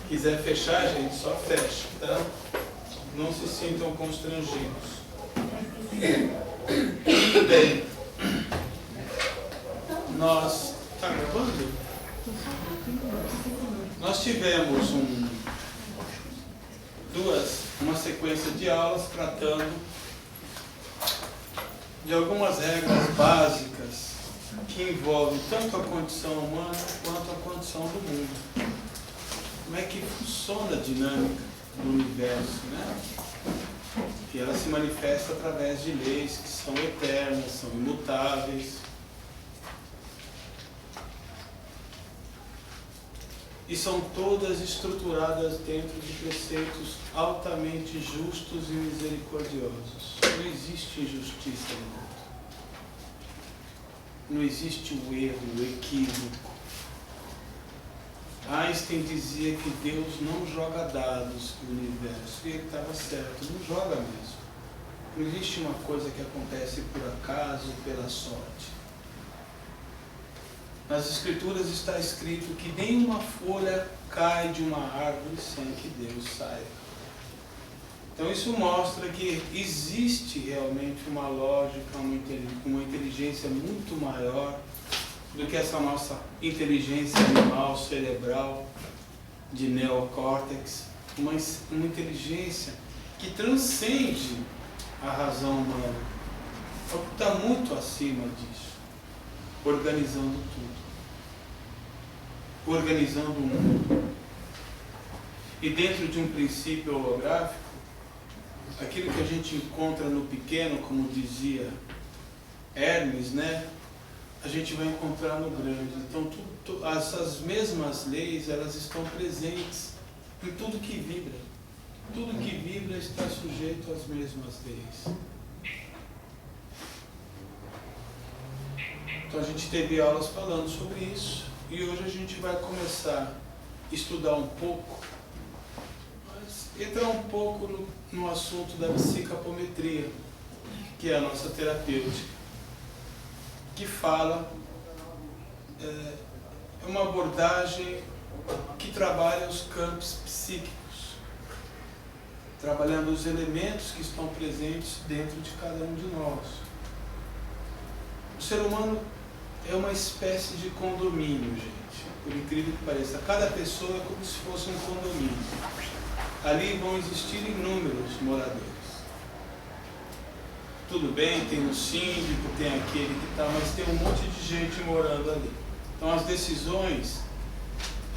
quiser fechar, gente, só fecha, tá? Não se sintam constrangidos. Muito bem. Nós... Tá gravando? Nós tivemos uma sequência de aulas tratando de algumas regras básicas que envolvem tanto a condição humana quanto a condição do mundo. Como é que funciona a dinâmica do universo, né? E ela se manifesta através de leis que são eternas, são imutáveis. E são todas estruturadas dentro de preceitos altamente justos e misericordiosos. Não existe injustiça no mundo. Não existe o erro, o equívoco. Einstein dizia que Deus não joga dados no universo. E ele estava certo, não joga mesmo. Não existe uma coisa que acontece por acaso, pela sorte. Nas Escrituras está escrito que nenhuma folha cai de uma árvore sem que Deus saiba. Então isso mostra que existe realmente uma lógica, uma inteligência muito maior do que essa nossa inteligência animal, cerebral, de neocórtex. Uma inteligência que transcende a razão humana. Está muito acima disso. Organizando tudo. Organizando o mundo. E dentro de um princípio holográfico, aquilo que a gente encontra no pequeno, como dizia Hermes, né? A gente vai encontrar no grande. Então, essas mesmas leis, elas estão presentes em tudo que vibra. Tudo que vibra está sujeito às mesmas leis. Então a gente teve aulas falando sobre isso e hoje a gente vai começar a estudar um pouco, mas entrar um pouco no assunto da psicopometria, que é a nossa terapêutica, que fala, é uma abordagem que trabalha os campos psíquicos, trabalhando os elementos que estão presentes dentro de cada um de nós. O ser humano é uma espécie de condomínio, gente. Por incrível que pareça. Cada pessoa é como se fosse um condomínio. Ali vão existir inúmeros moradores. Tudo bem, tem um síndico, tem aquele que está, mas tem um monte de gente morando ali. Então as decisões,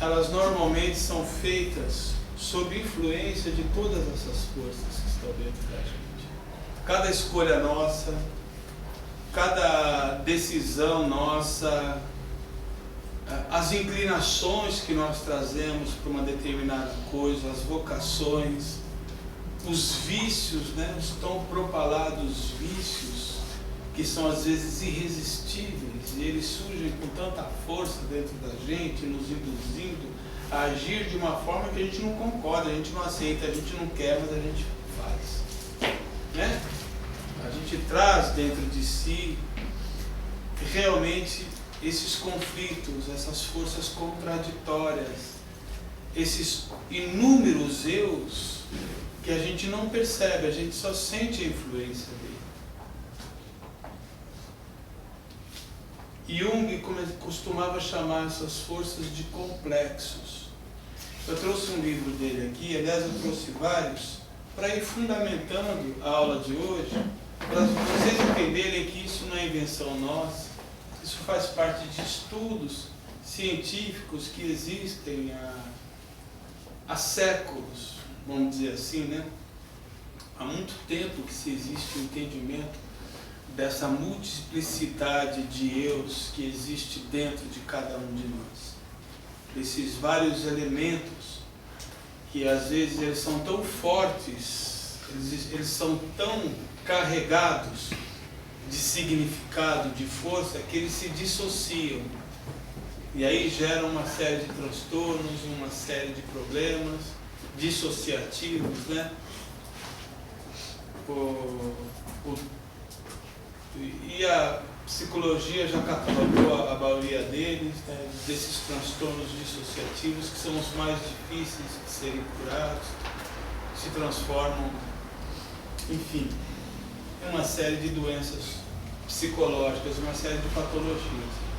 elas normalmente são feitas sob influência de todas essas forças que estão dentro da gente. Cada escolha nossa, cada decisão nossa, as inclinações que nós trazemos para uma determinada coisa, as vocações, os vícios, né, os tão propalados vícios, que são às vezes irresistíveis, e eles surgem com tanta força dentro da gente, nos induzindo a agir de uma forma que a gente não concorda, a gente não aceita, a gente não quer, mas a gente faz, né? A gente traz dentro de si realmente esses conflitos, essas forças contraditórias, esses inúmeros eus que a gente não percebe, a gente só sente a influência dele. Jung costumava chamar essas forças de complexos. Eu trouxe um livro dele aqui, aliás eu trouxe vários, para ir fundamentando a aula de hoje, para vocês entenderem que isso não é invenção nossa, isso faz parte de estudos científicos que existem há séculos, vamos dizer assim, né? Há muito tempo que se existe o entendimento dessa multiplicidade de eus que existe dentro de cada um de nós. Esses vários elementos que às vezes eles são tão fortes, eles são tão carregados de significado, de força, que eles se dissociam. E aí geram uma série de transtornos, uma série de problemas dissociativos, né? E a psicologia já catalogou a maioria deles, né, desses transtornos dissociativos, que são os mais difíceis de serem curados, se transformam, enfim, em uma série de doenças psicológicas, uma série de patologias.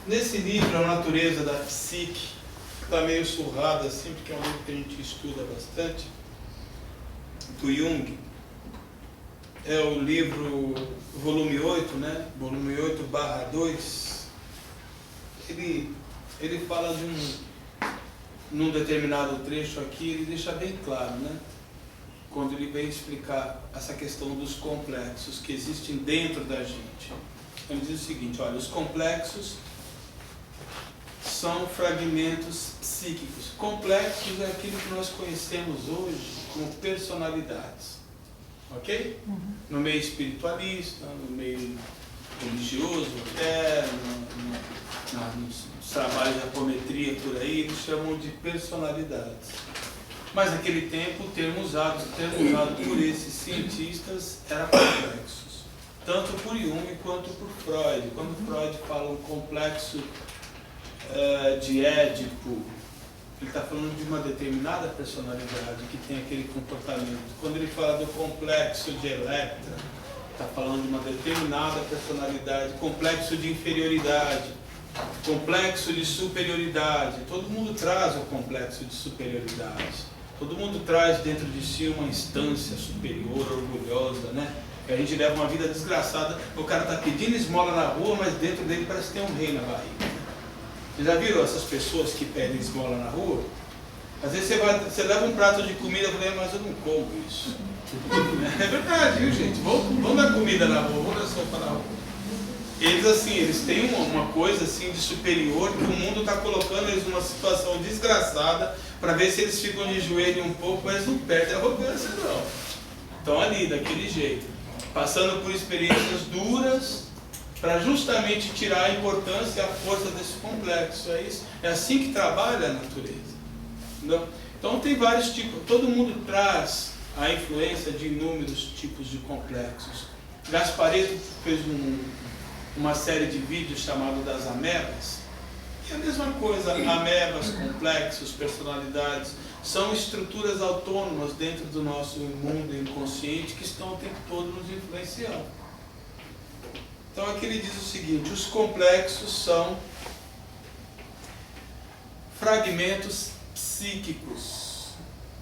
Nesse livro, A Natureza da Psique, que está meio surrado assim, porque é um livro que a gente estuda bastante, do Jung, é o livro volume 8, né? Volume 8/2. Ele fala de num determinado trecho aqui, ele deixa bem claro, né? Quando ele vem explicar essa questão dos complexos que existem dentro da gente. Ele diz o seguinte, olha, os complexos são fragmentos psíquicos. Complexos é aquilo que nós conhecemos hoje como personalidades. Ok? No meio espiritualista, no meio religioso, até nos trabalhos de apometria por aí, eles chamam de personalidades. Mas naquele tempo o termo usado por esses cientistas era complexos, tanto por Jung quanto por Freud. Quando Freud fala um complexo de Édipo, ele está falando de uma determinada personalidade que tem aquele comportamento. Quando ele fala do complexo de Electra, está falando de uma determinada personalidade, complexo de inferioridade, complexo de superioridade. Todo mundo traz o complexo de superioridade. Todo mundo traz dentro de si uma instância superior, orgulhosa, né? A gente leva uma vida desgraçada, o cara está pedindo esmola na rua, mas dentro dele parece que tem um rei na barriga. Vocês já viram essas pessoas que pedem esmola na rua? Às vezes você leva um prato de comida e fala, mas eu não como isso. É verdade, viu, gente? Vamos dar comida na rua, vamos dar sopa na rua. Eles assim, eles têm uma coisa assim de superior, que o mundo está colocando eles numa situação desgraçada para ver se eles ficam de joelho um pouco, mas não perdem a arrogância não. Estão ali, daquele jeito, passando por experiências duras, para justamente tirar a importância e a força desse complexo. É isso? É assim que trabalha a natureza. Entendeu? Então tem vários tipos, todo mundo traz a influência de inúmeros tipos de complexos. Gasparetto fez uma série de vídeos chamado das amebas. E a mesma coisa, amebas, complexos, personalidades, são estruturas autônomas dentro do nosso mundo inconsciente que estão o tempo todo nos influenciando. Então aqui ele diz o seguinte, os complexos são fragmentos psíquicos,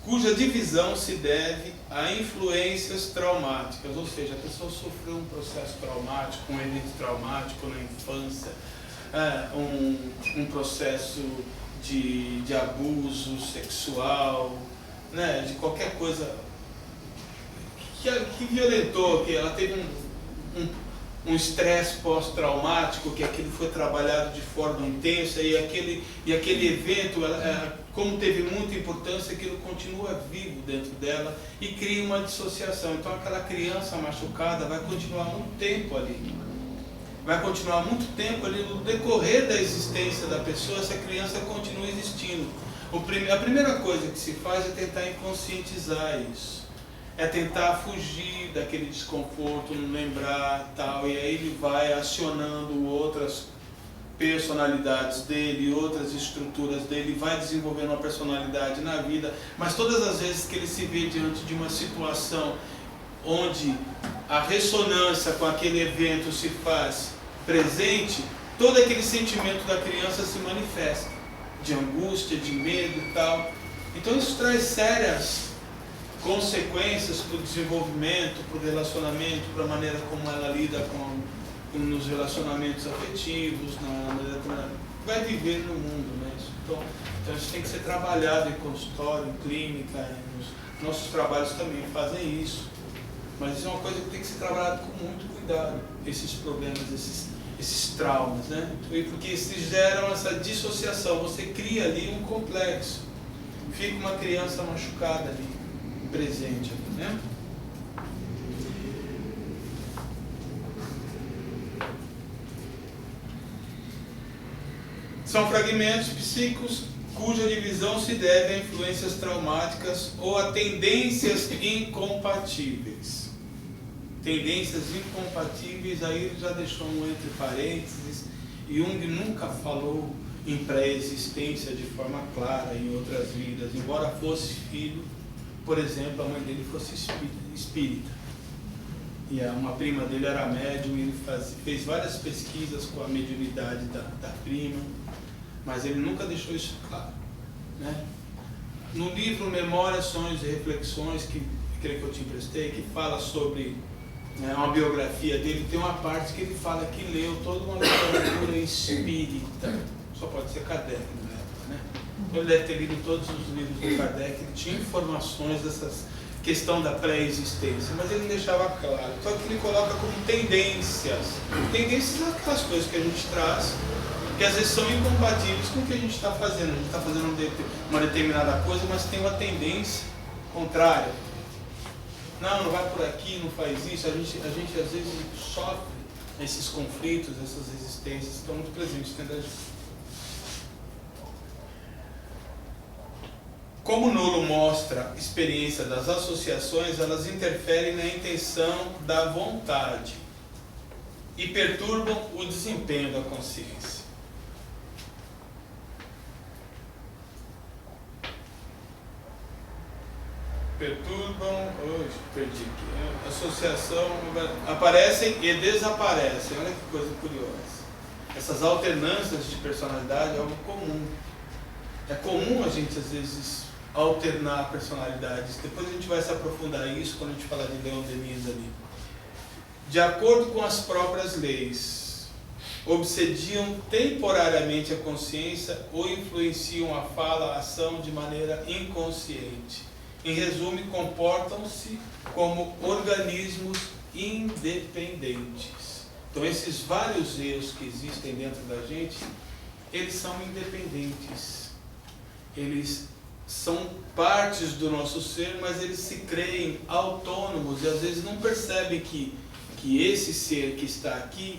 cuja divisão se deve a influências traumáticas, ou seja, a pessoa sofreu um processo traumático, um evento traumático na infância, um processo de abuso sexual, né, de qualquer coisa que violentou, que ela teve um estresse pós-traumático, que aquilo foi trabalhado de forma intensa e aquele evento, como teve muita importância, aquilo continua vivo dentro dela e cria uma dissociação. Então aquela criança machucada vai continuar muito tempo ali. Vai continuar muito tempo ali no decorrer da existência da pessoa, essa criança continua existindo. A primeira coisa que se faz é tentar inconscientizar isso. É tentar fugir daquele desconforto, não lembrar tal, e aí ele vai acionando outras personalidades dele, outras estruturas dele, vai desenvolvendo uma personalidade na vida, mas todas as vezes que ele se vê diante de uma situação onde a ressonância com aquele evento se faz presente, todo aquele sentimento da criança se manifesta, de angústia, de medo e tal. Então isso traz sérias consequências para o desenvolvimento, para o relacionamento, para a maneira como ela lida nos relacionamentos afetivos, na maneira como ela vai viver no mundo, né? Então isso tem que ser trabalhado em consultório, em clínica, nossos trabalhos também fazem isso, mas isso é uma coisa que tem que ser trabalhado com muito cuidado, esses problemas, esses traumas, né? Porque se geram essa dissociação, você cria ali um complexo, fica uma criança machucada ali, presente ali, né? São fragmentos psíquicos cuja divisão se deve a influências traumáticas ou a tendências incompatíveis. Tendências incompatíveis, aí ele já deixou um entre parênteses, e Jung nunca falou em pré-existência de forma clara em outras vidas, embora fosse filho, por exemplo, a mãe dele fosse espírita. E uma prima dele era médium, e ele fez várias pesquisas com a mediunidade da prima, mas ele nunca deixou isso claro, né? No livro Memórias, Sonhos e Reflexões, que creio que eu te emprestei, que fala sobre uma biografia dele, tem uma parte que ele fala que leu toda uma literatura espírita, só pode ser Kardec na época, né? Ele deve ter lido todos os livros do Kardec, ele tinha informações dessas questão da pré-existência, mas ele não deixava claro. Só que ele coloca como tendências. Tendências são aquelas coisas que a gente traz, que às vezes são incompatíveis com o que a gente está fazendo. A gente está fazendo uma determinada coisa, mas tem uma tendência contrária. Não vai por aqui, não faz isso. A gente às vezes sofre esses conflitos, essas resistências que estão muito presentes dentro da gente. Como Nolo mostra a experiência das associações, elas interferem na intenção da vontade e perturbam o desempenho da consciência. Perdi aqui. Associação, aparecem e desaparecem. Olha que coisa curiosa. Essas alternâncias de personalidade é algo comum. É comum a gente, às vezes, alternar personalidades. Depois a gente vai se aprofundar nisso quando a gente falar de Leon Denis ali. De acordo com as próprias leis, obsediam temporariamente a consciência ou influenciam a fala, a ação de maneira inconsciente. Em resumo, comportam-se como organismos independentes. Então, esses vários erros que existem dentro da gente, eles são independentes. Eles são partes do nosso ser, mas eles se creem autônomos e às vezes não percebem que esse ser que está aqui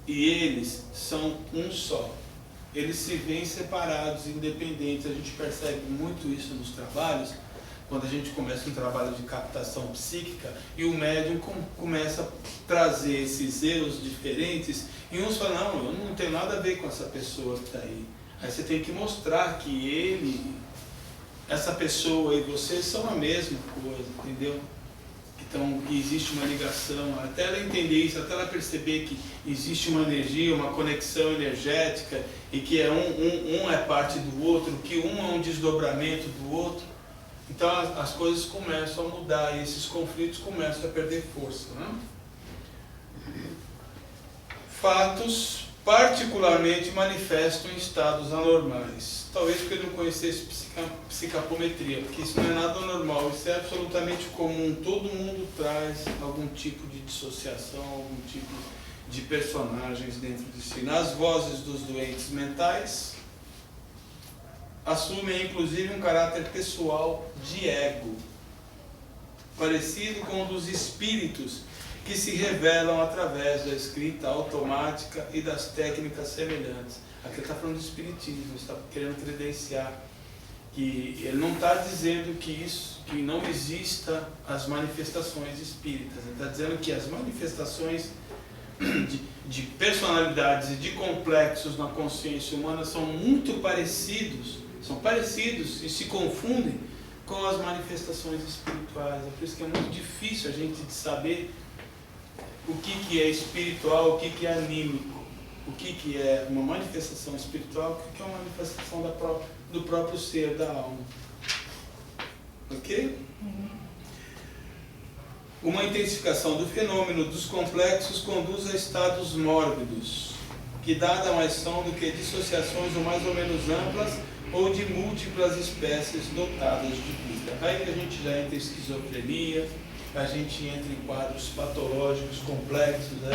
e eles são um só. Eles se veem separados, independentes. A gente percebe muito isso nos trabalhos, quando a gente começa um trabalho de captação psíquica e o médium começa a trazer esses erros diferentes e uns falam, não, eu não tenho nada a ver com essa pessoa que está aí. Aí você tem que mostrar que ele, essa pessoa e você são a mesma coisa, entendeu? Então, existe uma ligação, até ela entender isso, até ela perceber que existe uma energia, uma conexão energética e que um é parte do outro, que um é um desdobramento do outro. Então, as coisas começam a mudar e esses conflitos começam a perder força, né? Fatos particularmente manifestam em estados anormais. Talvez porque ele não conhecesse psicometria, porque isso não é nada normal, isso é absolutamente comum. Todo mundo traz algum tipo de dissociação, algum tipo de personagens dentro de si. Nas vozes dos doentes mentais, assumem inclusive um caráter pessoal de ego, parecido com o dos espíritos, que se revelam através da escrita automática e das técnicas semelhantes. Aqui ele está falando do espiritismo, está querendo credenciar que ele não está dizendo que não exista as manifestações espíritas, ele está dizendo que as manifestações de personalidades e de complexos na consciência humana são muito parecidos e se confundem com as manifestações espirituais. É por isso que é muito difícil a gente saber o que é espiritual, o que é anímico, o que é uma manifestação espiritual, o que é uma manifestação do próprio ser, da alma. Ok? Uma intensificação do fenômeno dos complexos conduz a estados mórbidos, que nada mais são do que dissociações ou mais ou menos amplas ou de múltiplas espécies dotadas de vida. Aí que a gente já entra em esquizofrenia, a gente entra em quadros patológicos complexos, né,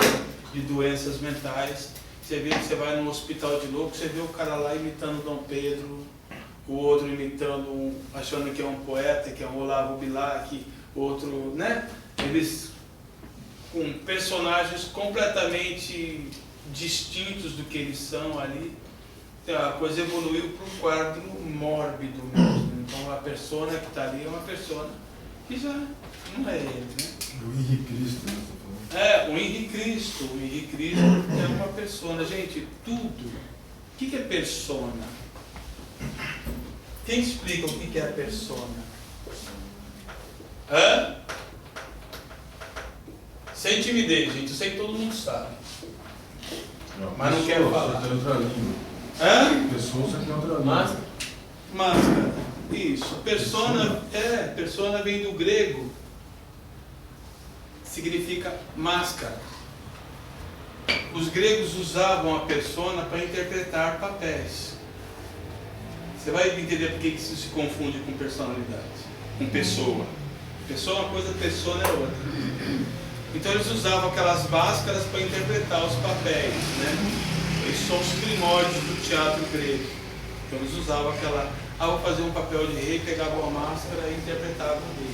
de doenças mentais. Você vai num hospital de louco, você vê o cara lá imitando Dom Pedro, o outro imitando, achando que é um poeta, que é um Olavo Bilac, outro, né? Eles com personagens completamente distintos do que eles são ali. a coisa evoluiu para um quadro mórbido mesmo. Então a persona que está ali é uma persona que já não é ele, né? O Henrique Cristo, né? O Henrique Cristo. O Henrique Cristo é uma persona. Gente, tudo. O que é persona? Quem explica o que é a persona? Sem timidez, gente. Eu sei que todo mundo sabe. Mas não quero falar. Tem outra língua. Pessoa você tem outra língua. Máscara. Isso. Persona vem do grego. Significa máscara. Os gregos usavam a persona para interpretar papéis. Você vai entender por que isso se confunde com personalidade, com pessoa. Pessoa é uma coisa, persona é outra. Então eles usavam aquelas máscaras para interpretar os papéis, né? Esses são os primórdios do teatro grego. Então eles usavam vou fazer um papel de rei, pegavam uma máscara e interpretavam o rei.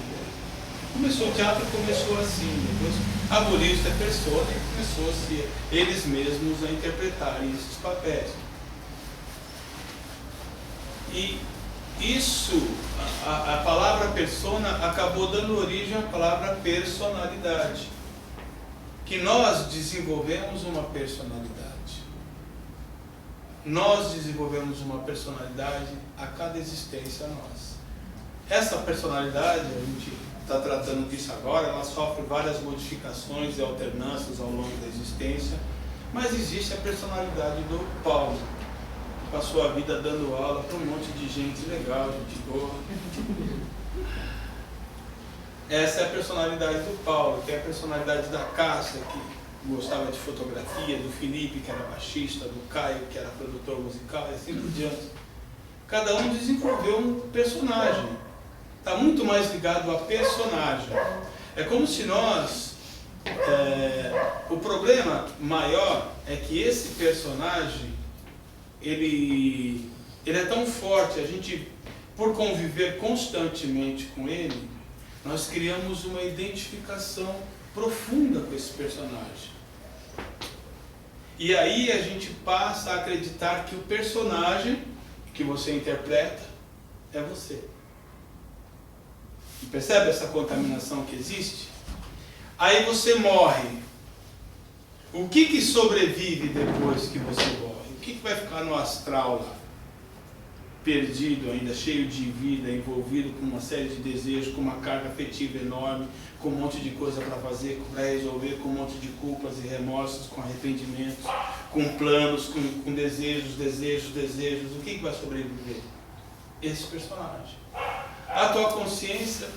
O teatro começou assim, depois aboliu essa persona e começou-se eles mesmos a interpretarem esses papéis. E isso, a palavra persona acabou dando origem à palavra personalidade. Que nós desenvolvemos uma personalidade. Nós desenvolvemos uma personalidade a cada existência nossa. Essa personalidade, a gente está tratando disso agora, ela sofre várias modificações e alternâncias ao longo da existência, mas existe a personalidade do Paulo, que passou a vida dando aula para um monte de gente legal, gente boa. Essa é a personalidade do Paulo, que é a personalidade da Cássia, que gostava de fotografia, do Felipe, que era baixista, do Caio, que era produtor musical, e assim por diante. Cada um desenvolveu um personagem. Está muito mais ligado a personagem. É como se nós... o problema maior é que esse personagem, ele é tão forte, a gente, por conviver constantemente com ele, nós criamos uma identificação profunda com esse personagem. E aí a gente passa a acreditar que o personagem que você interpreta é você. Percebe essa contaminação que existe? Aí você morre. O que sobrevive depois que você morre? O que vai ficar no astral lá? Perdido ainda, cheio de vida, envolvido com uma série de desejos, com uma carga afetiva enorme, com um monte de coisa para fazer, para resolver, com um monte de culpas e remorsos, com arrependimentos, com planos, com desejos. O que vai sobreviver? Esse personagem. A tua consciência,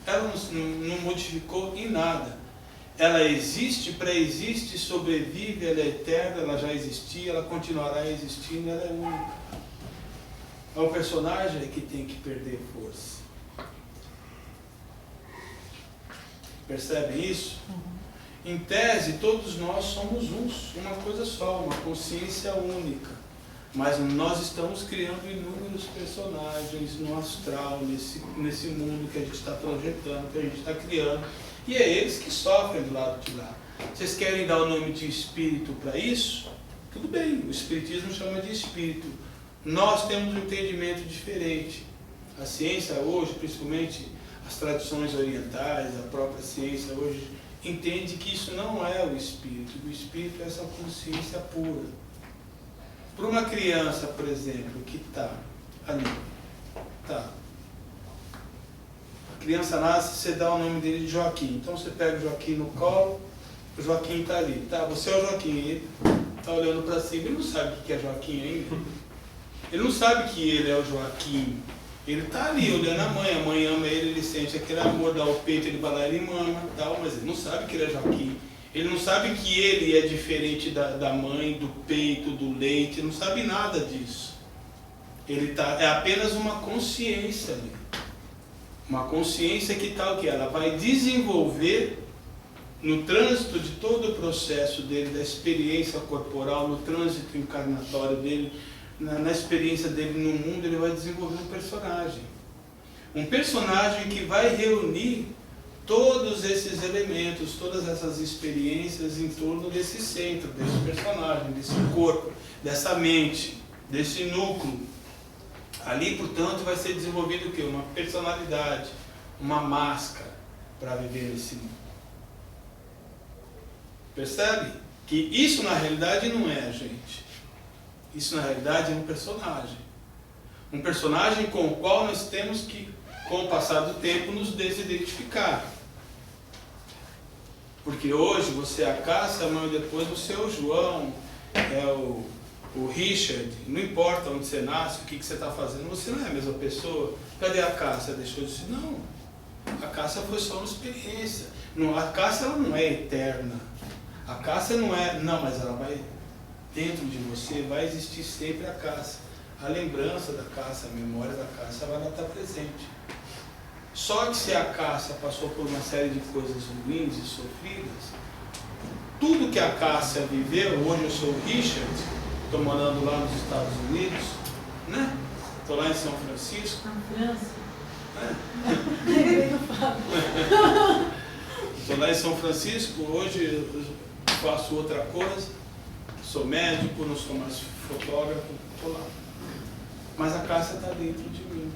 ela não modificou em nada. Ela existe, pré-existe, sobrevive, ela é eterna, ela já existia, ela continuará existindo, ela é única. É o personagem que tem que perder força. Percebe isso? Em tese, todos nós somos uma coisa só, uma consciência única. Mas nós estamos criando inúmeros personagens no astral, nesse mundo que a gente está projetando, que a gente está criando. E é eles que sofrem do lado de lá. Vocês querem dar o nome de espírito para isso? Tudo bem, o espiritismo chama de espírito. Nós temos um entendimento diferente. A ciência hoje, principalmente as tradições orientais, a própria ciência hoje, entende que isso não é o espírito. O espírito é essa consciência pura. Para uma criança, por exemplo, que está ali, a criança nasce, você dá o nome dele de Joaquim. Então você pega o Joaquim no colo, o Joaquim está ali. Tá, você é o Joaquim, ele está olhando para cima, ele não sabe o que é Joaquim ainda. Ele não sabe que ele é o Joaquim. Ele está ali olhando a mãe ama ele sente aquele amor, dá o peito, ele vai lá, ele mama, tal, mas ele não sabe que ele é Joaquim. Ele não sabe que ele é diferente da mãe, do peito, do leite, ele não sabe nada disso. É apenas uma consciência ali. Uma consciência que tal que ela vai desenvolver no trânsito de todo o processo dele, da experiência corporal, no trânsito encarnatório dele, na experiência dele no mundo, ele vai desenvolver um personagem. Um personagem que vai reunir todos esses elementos, todas essas experiências em torno desse centro, desse personagem, desse corpo, dessa mente, desse núcleo. Ali, portanto, vai ser desenvolvido o quê? Uma personalidade, uma máscara para viver nesse mundo. Percebe? Que isso na realidade não é a gente. Isso na realidade é um personagem. Um personagem com o qual nós temos que, com o passar do tempo, nos desidentificar. Porque hoje você é a Cássia, amanhã depois você é o João, é o Richard. Não importa onde você nasce, o que você está fazendo, você não é a mesma pessoa. Cadê a Cássia? Deixou de ser? Não. A Cássia foi só uma experiência. Não, a Cássia ela não é eterna. A Cássia não é... Não, mas ela vai... Dentro de você vai existir sempre a Cássia. A lembrança da Cássia, a memória da Cássia, ela vai estar presente. Só que se a Cássia passou por uma série de coisas ruins e sofridas, tudo que a Cássia viveu, hoje eu sou o Richard, estou morando lá nos Estados Unidos, né? Estou lá em São Francisco. Na França? Estou lá em São Francisco, hoje eu faço outra coisa, sou médico, não sou mais fotógrafo, estou lá. Mas a Cássia está dentro de mim.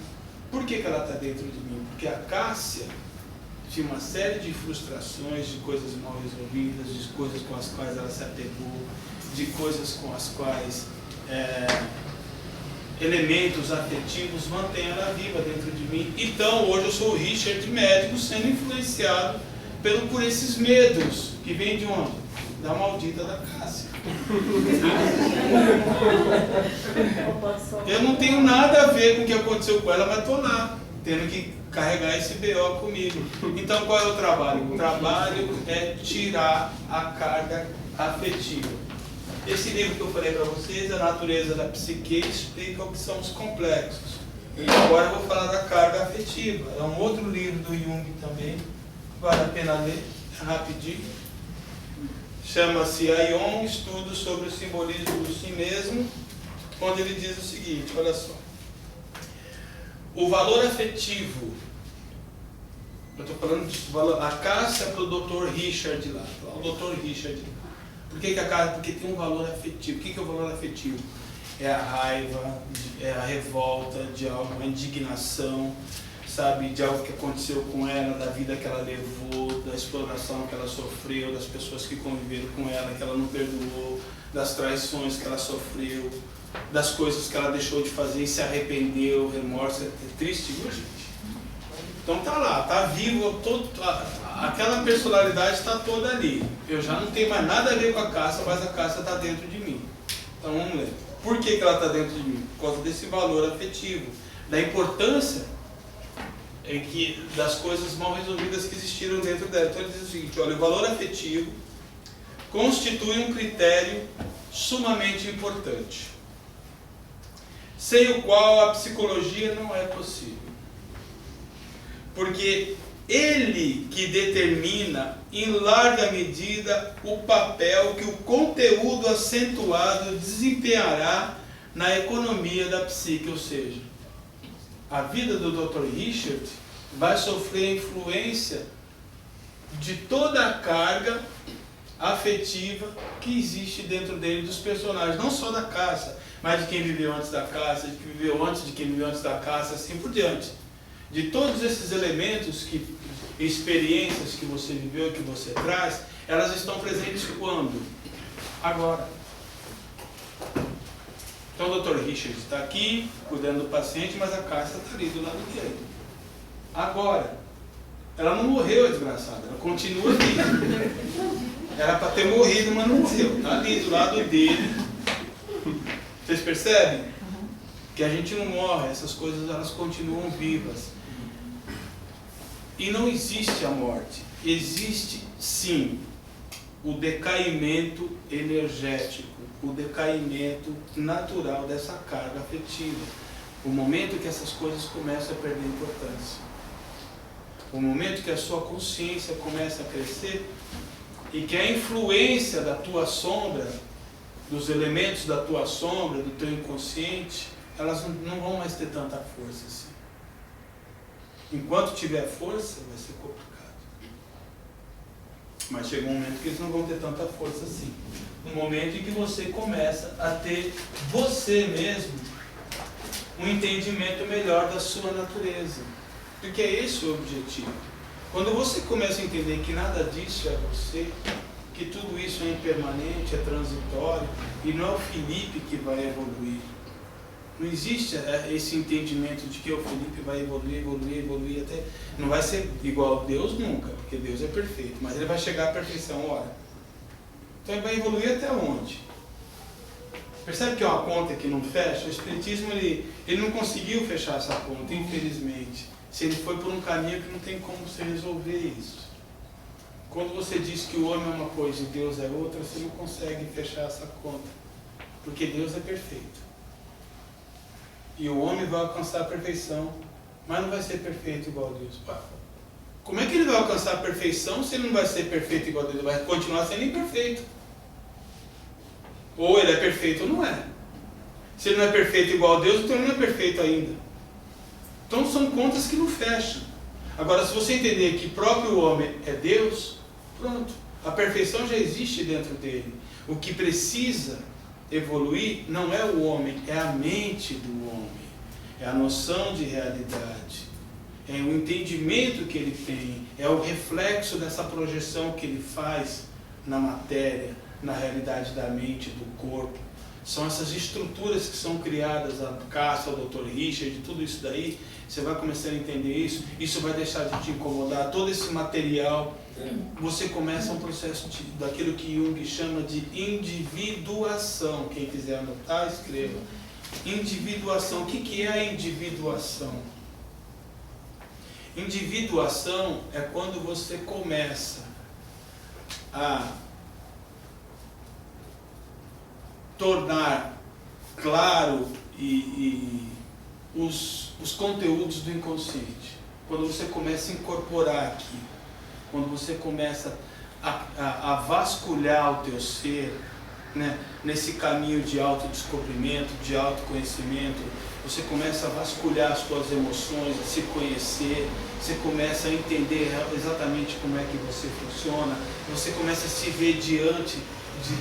Por que ela está dentro de mim? Porque a Cássia tinha uma série de frustrações, de coisas mal resolvidas, de coisas com as quais ela se apegou, de coisas com as quais elementos afetivos mantêm ela viva dentro de mim. Então, hoje eu sou o Richard médico sendo influenciado por esses medos que vêm de onde? Da maldita da Cássia. Eu não tenho nada a ver com o que aconteceu com ela, mas estou lá, tendo que carregar esse BO comigo. Então qual é o trabalho? O trabalho é tirar a carga afetiva. Esse livro que eu falei para vocês, A Natureza da Psique, explica o que são os complexos. E agora eu vou falar da carga afetiva. É um outro livro do Jung também, vale a pena ler, é rapidinho. Chama-se Aion, Estudo sobre o Simbolismo do Si Mesmo, onde ele diz o seguinte, olha só. O valor afetivo, eu estou falando de valor, a Cássia para o Dr. Richard lá, o Dr. Richard. Por que a Cássia? Porque tem um valor afetivo. O que é o valor afetivo? É a raiva, é a revolta de algo, a indignação, sabe, de algo que aconteceu com ela, da vida que ela levou, da exploração que ela sofreu, das pessoas que conviveram com ela, que ela não perdoou, das traições que ela sofreu, das coisas que ela deixou de fazer e se arrependeu, remorso, é triste, viu, gente? Então tá lá, tá vivo, aquela personalidade está toda ali. Eu já não tenho mais nada a ver com a Cássia, mas a Cássia está dentro de mim. Então vamos ler. Por que ela está dentro de mim? Por causa desse valor afetivo, da importância das coisas mal resolvidas que existiram dentro dela. Então ele diz o seguinte, olha, o valor afetivo constitui um critério sumamente importante, sem o qual a psicologia não é possível. Porque ele que determina, em larga medida, o papel que o conteúdo acentuado desempenhará na economia da psique, ou seja, a vida do Dr. Richard vai sofrer a influência de toda a carga afetiva que existe dentro dele dos personagens, não só da Cássia, mas de quem viveu antes da Cássia, de quem viveu antes de quem viveu antes da Cássia, assim por diante. De todos esses elementos, experiências que você viveu e que você traz, elas estão presentes quando? Agora. Então o Dr. Richard está aqui, cuidando do paciente, mas a Cássia está ali do lado dele. Agora. Ela não morreu, desgraçada, ela continua ali. Era para ter morrido, mas não morreu. Está ali do lado dele. Vocês percebem? Que a gente não morre, essas coisas elas continuam vivas. E não existe a morte. Existe, sim, o decaimento energético, o decaimento natural dessa carga afetiva. O momento que essas coisas começam a perder importância. O momento que a sua consciência começa a crescer e que a influência da tua sombra, dos elementos da tua sombra, do teu inconsciente, elas não vão mais ter tanta força assim. Enquanto tiver força, vai ser complicado. Mas chega um momento que eles não vão ter tanta força assim. Um momento em que você começa a ter você mesmo um entendimento melhor da sua natureza. Porque é esse o objetivo. Quando você começa a entender que nada disso é você, que tudo isso é impermanente, é transitório, e não é o Felipe que vai evoluir. Não existe esse entendimento de que o Felipe vai evoluir até... Não vai ser igual a Deus nunca, porque Deus é perfeito, mas ele vai chegar à perfeição, ora. Então ele vai evoluir até onde? Percebe que é uma conta que não fecha? O Espiritismo ele não conseguiu fechar essa conta, infelizmente. Se ele foi por um caminho que não tem como você resolver isso. Quando você diz que o homem é uma coisa e Deus é outra, você não consegue fechar essa conta. Porque Deus é perfeito. E o homem vai alcançar a perfeição, mas não vai ser perfeito igual a Deus. Como é que ele vai alcançar a perfeição se ele não vai ser perfeito igual a Deus? Ele vai continuar sendo imperfeito. Ou ele é perfeito ou não é. Se ele não é perfeito igual a Deus, então ele não é perfeito ainda. Então são contas que não fecham. Agora, se você entender que o próprio homem é Deus, pronto. A perfeição já existe dentro dele. O que precisa evoluir não é o homem, é a mente do homem. É a noção de realidade. É o entendimento que ele tem. É o reflexo dessa projeção que ele faz na matéria, na realidade da mente, do corpo. São essas estruturas que são criadas, a Cássio, o Dr. Richard, tudo isso daí. Você vai começar a entender isso. Isso vai deixar de te incomodar. Todo esse material, você começa um processo daquilo que Jung chama de individuação. Quem quiser anotar, escreva. Individuação. O que é a individuação? Individuação é quando você começa a tornar claro os conteúdos do inconsciente. Quando você começa a incorporar aqui, quando você começa a vasculhar o teu ser, né, nesse caminho de autodescobrimento, de autoconhecimento, você começa a vasculhar as suas emoções, a se conhecer, você começa a entender exatamente como é que você funciona, você começa a se ver diante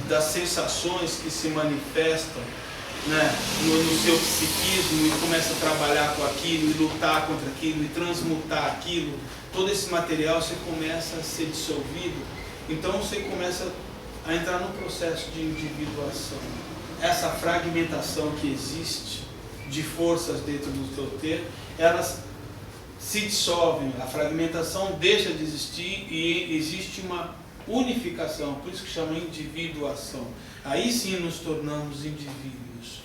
das sensações que se manifestam, né, no seu psiquismo, e começa a trabalhar com aquilo, e lutar contra aquilo, e transmutar aquilo. Todo esse material você começa a ser dissolvido. Então você começa a entrar num processo de individuação. Essa fragmentação que existe de forças dentro do teu ter, elas se dissolvem, a fragmentação deixa de existir e existe uma unificação, por isso que chama individuação. Aí sim nos tornamos indivíduos.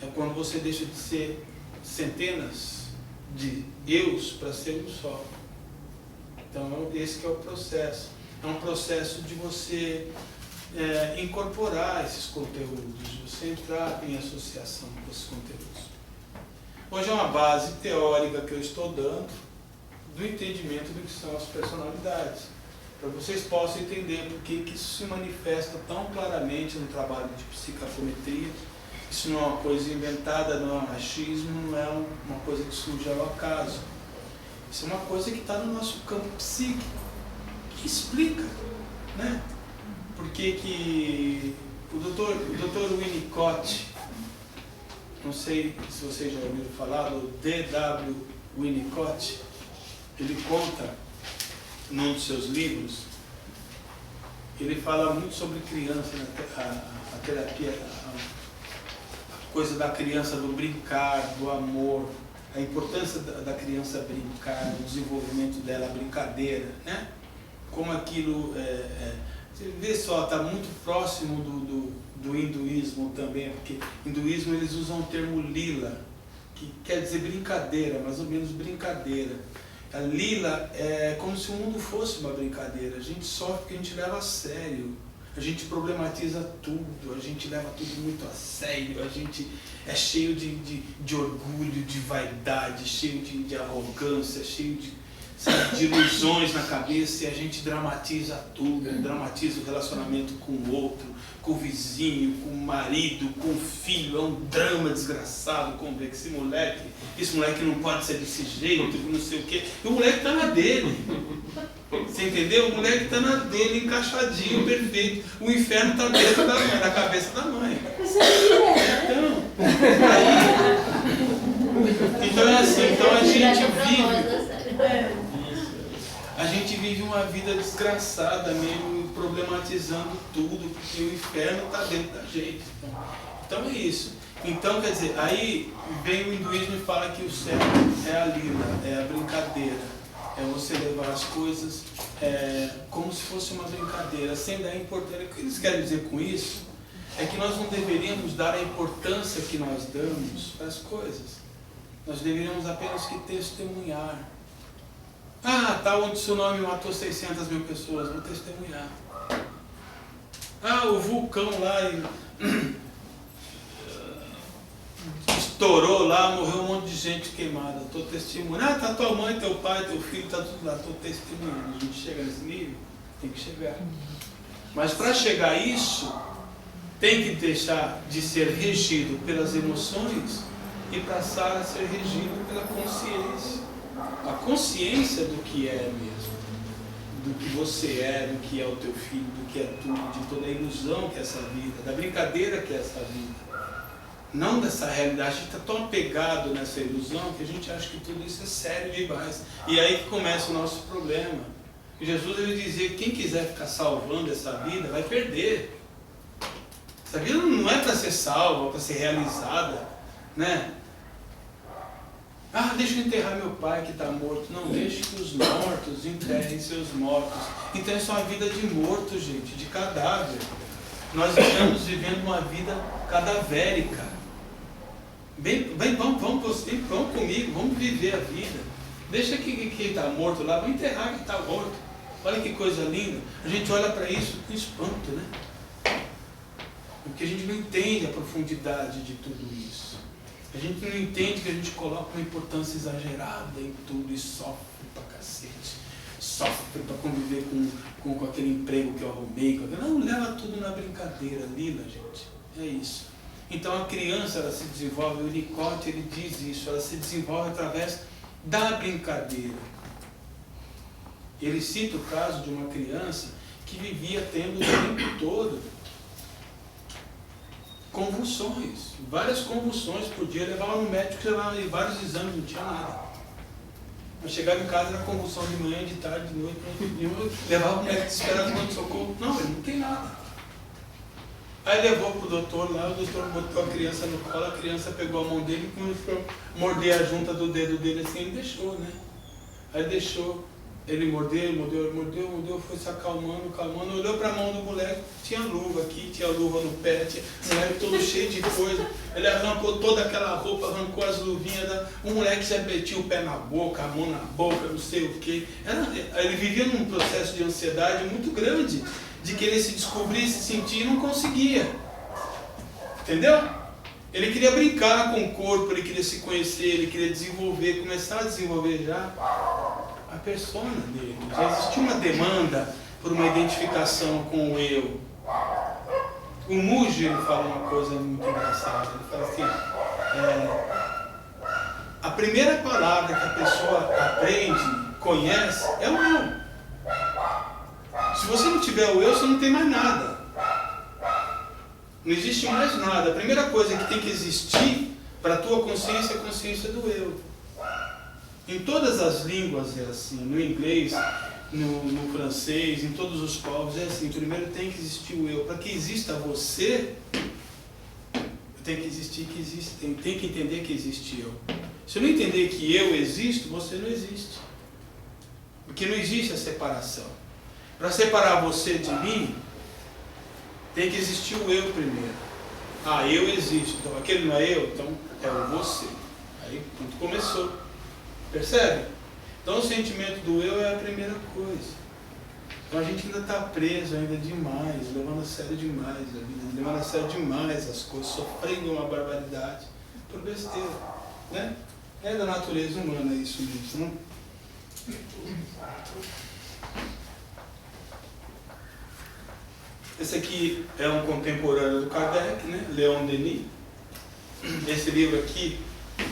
É quando você deixa de ser centenas de eus para ser um só. Então esse que é o processo. É um processo de você incorporar esses conteúdos, de você entrar em associação com esses conteúdos. Hoje é uma base teórica que eu estou dando do entendimento do que são as personalidades, para vocês possam entender por que isso se manifesta tão claramente no trabalho de psicometria. Isso não é uma coisa inventada, não é um achismo, não é uma coisa que surge ao acaso. Isso é uma coisa que está no nosso campo psíquico, que explica, né? Por que o Dr. Winnicott, não sei se vocês já ouviram falar do D.W. Winnicott, ele conta num dos seus livros, ele fala muito sobre criança, né? a terapia, a coisa da criança, do brincar, do amor, a importância da criança brincar, o desenvolvimento dela, a brincadeira, né? Como aquilo, você vê só, está muito próximo do hinduísmo também, porque hinduísmo eles usam o termo lila, que quer dizer brincadeira, mais ou menos brincadeira. A lila é como se o mundo fosse uma brincadeira. A gente sofre porque a gente leva a sério. A gente problematiza tudo, a gente leva tudo muito a sério, a gente é cheio de orgulho, de vaidade, cheio de arrogância, cheio de... sabe, de ilusões na cabeça, e a gente dramatiza tudo, dramatiza o relacionamento com o outro, com o vizinho, com o marido, com o filho. É um drama desgraçado, como ver que esse moleque não pode ser desse jeito, não sei o quê. E o moleque está na dele. Você entendeu? O moleque está na dele, encaixadinho, perfeito. O inferno está dentro da cabeça da mãe. Então é assim, então a gente vive uma vida desgraçada mesmo, problematizando tudo, porque o inferno está dentro da gente. Então é isso. Então, quer dizer, aí vem o hinduísmo e fala que o céu é a lila, é a brincadeira, é você levar as coisas como se fosse uma brincadeira, sem dar importância. O que eles querem dizer com isso é que nós não deveríamos dar a importância que nós damos para as coisas. Nós deveríamos apenas que testemunhar. Ah, tal o tsunami matou 600 mil pessoas, vou testemunhar. Ah, o vulcão lá estourou lá, morreu um monte de gente queimada, estou testemunhando. Ah, tá tua mãe, teu pai, teu filho, tá tudo lá, estou testemunhando. A gente chega nesse nível? Tem que chegar. Mas para chegar a isso, tem que deixar de ser regido pelas emoções e passar a ser regido pela consciência. A consciência do que é mesmo, do que você é, do que é o teu filho, do que é tudo, de toda a ilusão que é essa vida, da brincadeira que é essa vida. Não dessa realidade. A gente está tão apegado nessa ilusão que a gente acha que tudo isso é sério demais. E aí que começa o nosso problema. Jesus, ele dizia que quem quiser ficar salvando essa vida vai perder. Essa vida não é para ser salva, para ser realizada, né? Ah, deixa eu enterrar meu pai que está morto. Não, deixe que os mortos enterrem seus mortos. Então isso é uma vida de morto, gente, de cadáver. Nós estamos vivendo uma vida cadavérica. Vamos comigo, vamos viver a vida. Deixa que quem está morto lá, vamos enterrar quem está morto. Olha que coisa linda. A gente olha para isso com espanto, né? Porque a gente não entende a profundidade de tudo isso. A gente não entende que a gente coloca uma importância exagerada em tudo e sofre pra cacete. Sofre para conviver com aquele emprego que eu arrumei. Não, leva tudo na brincadeira, lila, gente. É isso. Então a criança, ela se desenvolve, o Winnicott, ele diz isso, ela se desenvolve através da brincadeira. Ele cita o caso de uma criança que vivia tendo o tempo todo convulsões, várias convulsões por dia, levava no médico, levava vários exames, não tinha nada. Eu chegava em casa, era convulsão de manhã, de tarde, de noite, levava o médico esperando quando socorro. Não, ele não tem nada. Aí levou para o doutor lá, o doutor botou a criança no colo, a criança pegou a mão dele e começou a morder a junta do dedo dele assim, ele deixou, né? Aí deixou, ele mordeu, foi se acalmando, olhou para a mão do moleque, tinha luva aqui, tinha luva no pé, tinha o moleque todo cheio de coisa, ele arrancou toda aquela roupa, arrancou as luvinhas, o moleque já metia o pé na boca, a mão na boca, não sei o que. Ele vivia num processo de ansiedade muito grande, de querer se descobrir, se sentir e não conseguia. Entendeu? Ele queria brincar com o corpo, ele queria se conhecer, ele queria desenvolver, começar a desenvolver já a persona dele. Já existia uma demanda por uma identificação com o eu. O Muji, ele fala uma coisa muito engraçada. Ele fala assim, a primeira palavra que a pessoa aprende, conhece, é o eu. Se você não tiver o eu, você não tem mais nada. Não existe mais nada. A primeira coisa que tem que existir para a tua consciência é a consciência do eu. Em todas as línguas é assim, no inglês, no francês, em todos os povos é assim. Primeiro tem que existir o eu. Para que exista você, tem que existir que existe, tem que entender que existe eu. Se eu não entender que eu existo, você não existe. Porque não existe a separação. Para separar você de mim, tem que existir o eu primeiro. Ah, eu existo, então aquele não é eu, então é o você. Aí tudo começou. Percebe? Então o sentimento do eu é a primeira coisa. Então a gente ainda está preso ainda demais, levando a sério demais a vida, levando a sério demais as coisas, sofrendo uma barbaridade por besteira. Né? É da natureza humana isso mesmo. Não? Esse aqui é um contemporâneo do Kardec, né? Leon Denis. Esse livro aqui,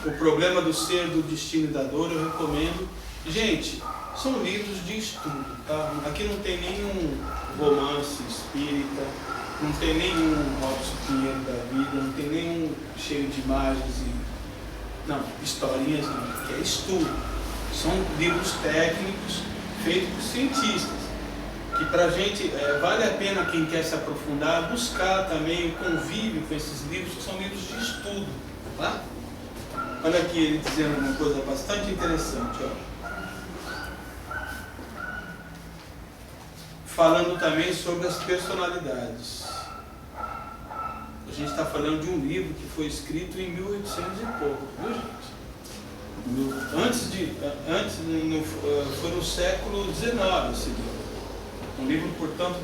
O Problema do Ser, do Destino e da Dor, eu recomendo. Gente, são livros de estudo, tá? Aqui não tem nenhum romance espírita, não tem nenhum Robson Pinheiro da vida, não tem nenhum cheio de imagens e... não, historinhas não, que é estudo. São livros técnicos feitos por cientistas, que pra gente vale a pena, quem quer se aprofundar, buscar também o convívio com esses livros, que são livros de estudo, tá? Olha aqui ele dizendo uma coisa bastante interessante, ó. Falando também sobre as personalidades. A gente está falando de um livro que foi escrito em 1800 e pouco, viu, gente? Foi no século XIX esse livro. Um livro, portanto,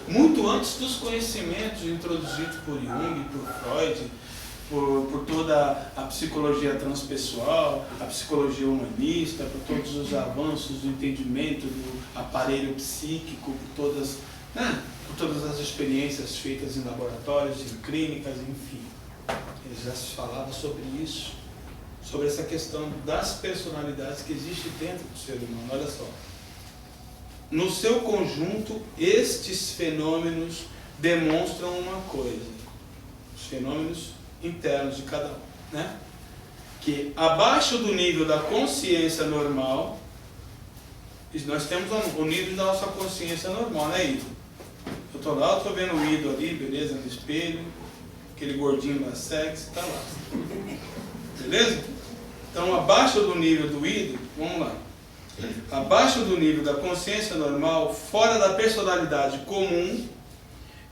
muito antes dos conhecimentos introduzidos por Jung, por Freud, por toda a psicologia transpessoal, a psicologia humanista, por todos os avanços do entendimento do aparelho psíquico, por todas as experiências feitas em laboratórios, em clínicas, enfim. Ele já se falava sobre isso, sobre essa questão das personalidades que existe dentro do ser humano. Olha só. No seu conjunto, estes fenômenos demonstram uma coisa. Os fenômenos internos de cada um, né? Que abaixo do nível da consciência normal, nós temos o nível da nossa consciência normal, né, Ido? Eu estou lá, eu estou vendo o Ido ali, beleza, no espelho, aquele gordinho da sexy, está lá. Beleza? Então, abaixo do nível do Ido, vamos lá. Abaixo do nível da consciência normal, fora da personalidade comum,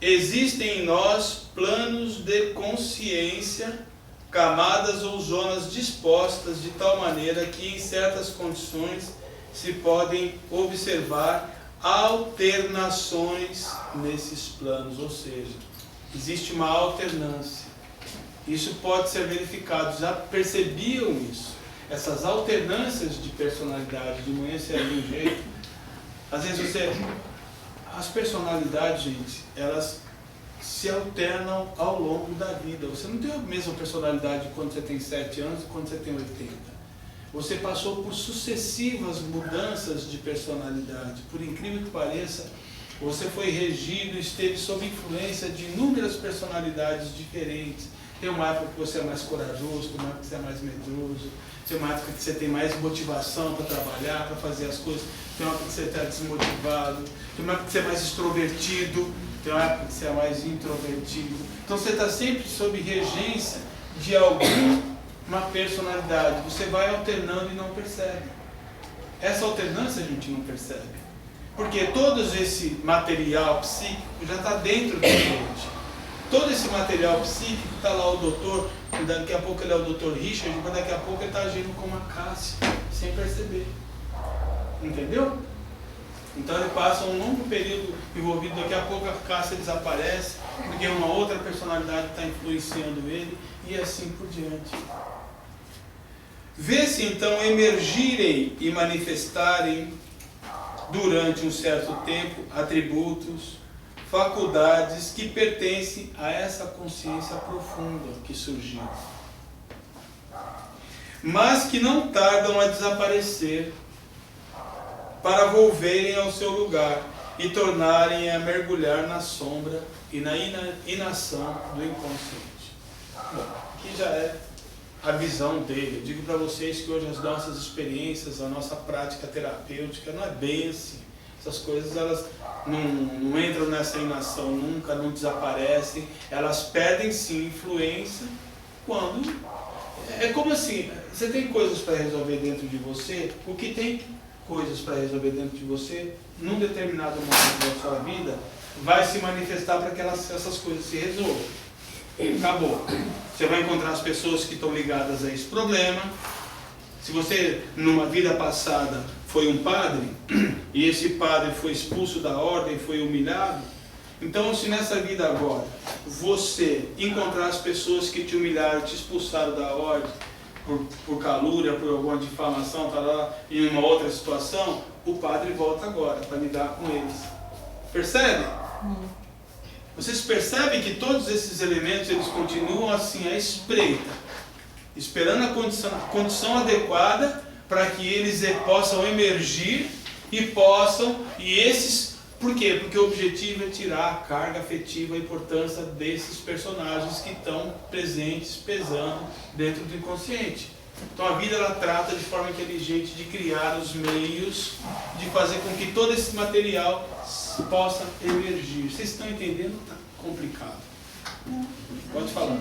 existem em nós planos de consciência, camadas ou zonas dispostas de tal maneira que em certas condições se podem observar alternações nesses planos, ou seja, existe uma alternância. Isso pode ser verificado, já percebiam isso? Essas alternâncias de personalidade, de manhã ser de um jeito, às vezes as personalidades, gente, elas se alternam ao longo da vida. Você não tem a mesma personalidade quando você tem 7 anos e quando você tem 80. Você passou por sucessivas mudanças de personalidade. Por incrível que pareça, você foi regido, esteve sob influência de inúmeras personalidades diferentes. Tem uma época que você é mais corajoso, tem uma época que você é mais medroso, tem uma época que você tem mais motivação para trabalhar, para fazer as coisas, tem uma época que você está desmotivado, tem uma época que você é mais extrovertido, tem uma época que você é mais introvertido. Então você está sempre sob regência de alguma personalidade. Você vai alternando e não percebe. Essa alternância a gente não percebe. Porque todo esse material psíquico já está dentro da gente. Todo esse material psíquico está lá o doutor, daqui a pouco ele é o doutor Richard, mas daqui a pouco ele está agindo como a Cássia, sem perceber. Entendeu? Então ele passa um longo período envolvido, daqui a pouco a Cássia desaparece, porque uma outra personalidade está influenciando ele, e assim por diante. Vê-se então emergirem e manifestarem durante um certo tempo atributos, faculdades que pertencem a essa consciência profunda que surgiu, mas que não tardam a desaparecer para volverem ao seu lugar e tornarem a mergulhar na sombra e na inação do inconsciente. Bom, aqui já é a visão dele. Eu digo para vocês que hoje as nossas experiências, a nossa prática terapêutica não é bem assim. Essas coisas elas não entram nessa inação nunca, não desaparecem, elas perdem sim influência quando... É como assim, você tem coisas para resolver dentro de você, o que tem coisas para resolver dentro de você, num determinado momento da sua vida, vai se manifestar para que essas coisas se resolvam. Acabou. Você vai encontrar as pessoas que estão ligadas a esse problema. Se você, numa vida passada, foi um padre, e esse padre foi expulso da ordem, foi humilhado, então se nessa vida agora, você encontrar as pessoas que te humilharam, te expulsaram da ordem, por calúnia, por alguma difamação, tá lá, em uma outra situação, o padre volta agora para lidar com eles. Percebe? Vocês percebem que todos esses elementos eles continuam assim à espreita, esperando a condição adequada para que eles possam emergir por quê? Porque o objetivo é tirar a carga afetiva, a importância desses personagens que estão presentes, pesando dentro do inconsciente. Então a vida ela trata de forma inteligente de criar os meios de fazer com que todo esse material possa emergir. Vocês estão entendendo? Está complicado. Pode falar.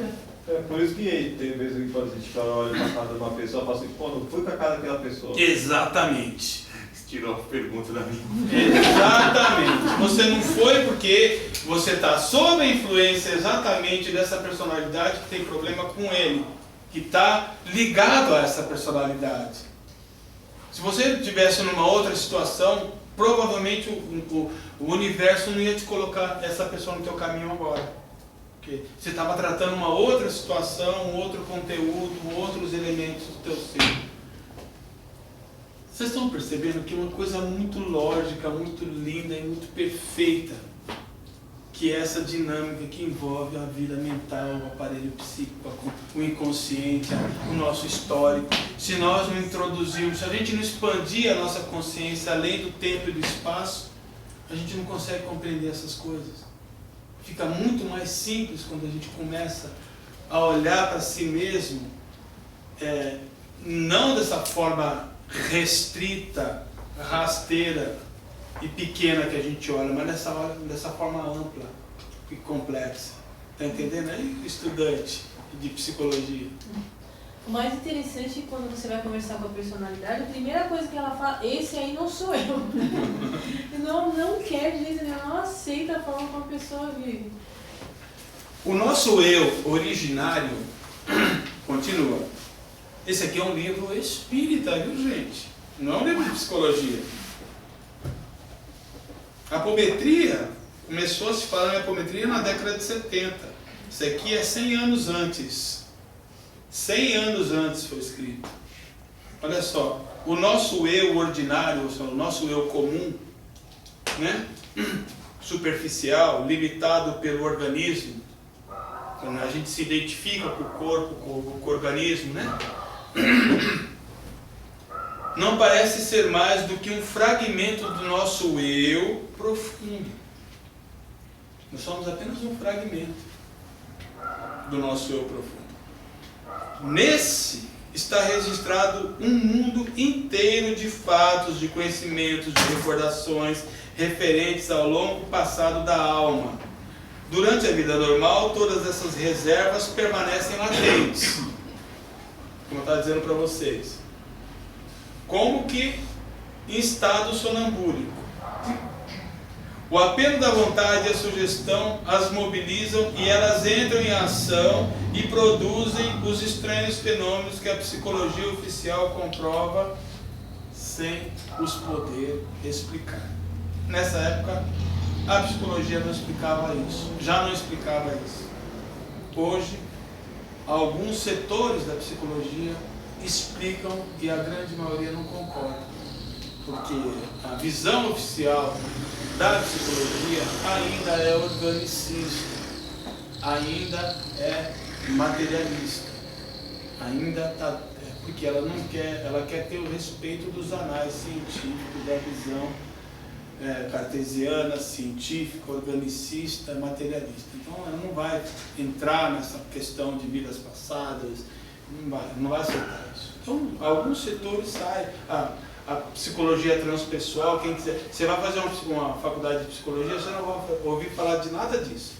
É por isso que tem vezes que a gente olha para a casa de uma pessoa e fala assim, pô, não fui para a casa daquela pessoa. Exatamente. Tirou a pergunta da minha. Exatamente. Você não foi porque você está sob a influência exatamente dessa personalidade que tem problema com ele, que está ligado a essa personalidade. Se você estivesse numa outra situação, provavelmente o universo não ia te colocar essa pessoa no teu caminho agora. Porque você estava tratando uma outra situação, um outro conteúdo, outros elementos do teu ser. Vocês estão percebendo que é uma coisa muito lógica, muito linda e muito perfeita, que é essa dinâmica que envolve a vida mental, o aparelho psíquico, o inconsciente, o nosso histórico. Se nós não introduzirmos, se a gente não expandir a nossa consciência além do tempo e do espaço, a gente não consegue compreender essas coisas. Fica muito mais simples quando a gente começa a olhar para si mesmo, não dessa forma restrita, rasteira e pequena que a gente olha, mas dessa forma ampla e complexa. Está entendendo aí, estudante de psicologia? O mais interessante é que quando você vai conversar com a personalidade, a primeira coisa que ela fala, esse aí não sou eu. não quer de jeito nenhum, não aceita a forma como a pessoa vive. O nosso eu originário continua. Esse aqui é um livro espírita, viu, gente? Não é um livro de psicologia. A apometria começou a se falar em apometria na década de 70. Isso aqui é 100 anos antes. 100 anos antes foi escrito. Olha só, o nosso eu ordinário, ou seja, o nosso eu comum, né? Superficial, limitado pelo organismo, quando a gente se identifica com o corpo, com o organismo, né? Não parece ser mais do que um fragmento do nosso eu profundo. Nós somos apenas um fragmento do nosso eu profundo. Nesse está registrado um mundo inteiro de fatos, de conhecimentos, de recordações referentes ao longo passado da alma. Durante a vida normal, todas essas reservas permanecem latentes, como eu estava dizendo para vocês, como que em estado sonambúlico. O apelo da vontade e a sugestão as mobilizam e elas entram em ação e produzem os estranhos fenômenos que a psicologia oficial comprova sem os poder explicar. Nessa época, a psicologia não explicava isso, já não explicava isso. Hoje, alguns setores da psicologia explicam e a grande maioria não concorda, porque a visão oficial da psicologia ainda é organicista, ainda é materialista, ainda está, porque ela não quer, ela quer ter o respeito dos anais científicos, da visão cartesiana, científica, organicista, materialista. Então ela não vai entrar nessa questão de vidas passadas, não vai aceitar isso. Então alguns setores saem. A psicologia transpessoal, quem quiser, você vai fazer uma faculdade de psicologia, você não vai ouvir falar de nada disso.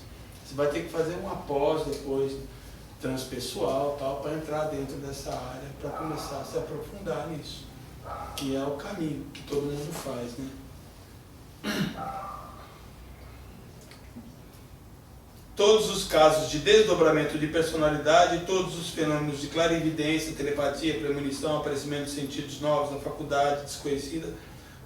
Você vai ter que fazer uma pós depois, transpessoal, tal, para entrar dentro dessa área, para começar a se aprofundar nisso, que é o caminho que todo mundo faz, né? Todos os casos de desdobramento de personalidade, todos os fenômenos de clarividência, telepatia, premonição, aparecimento de sentidos novos na faculdade desconhecida,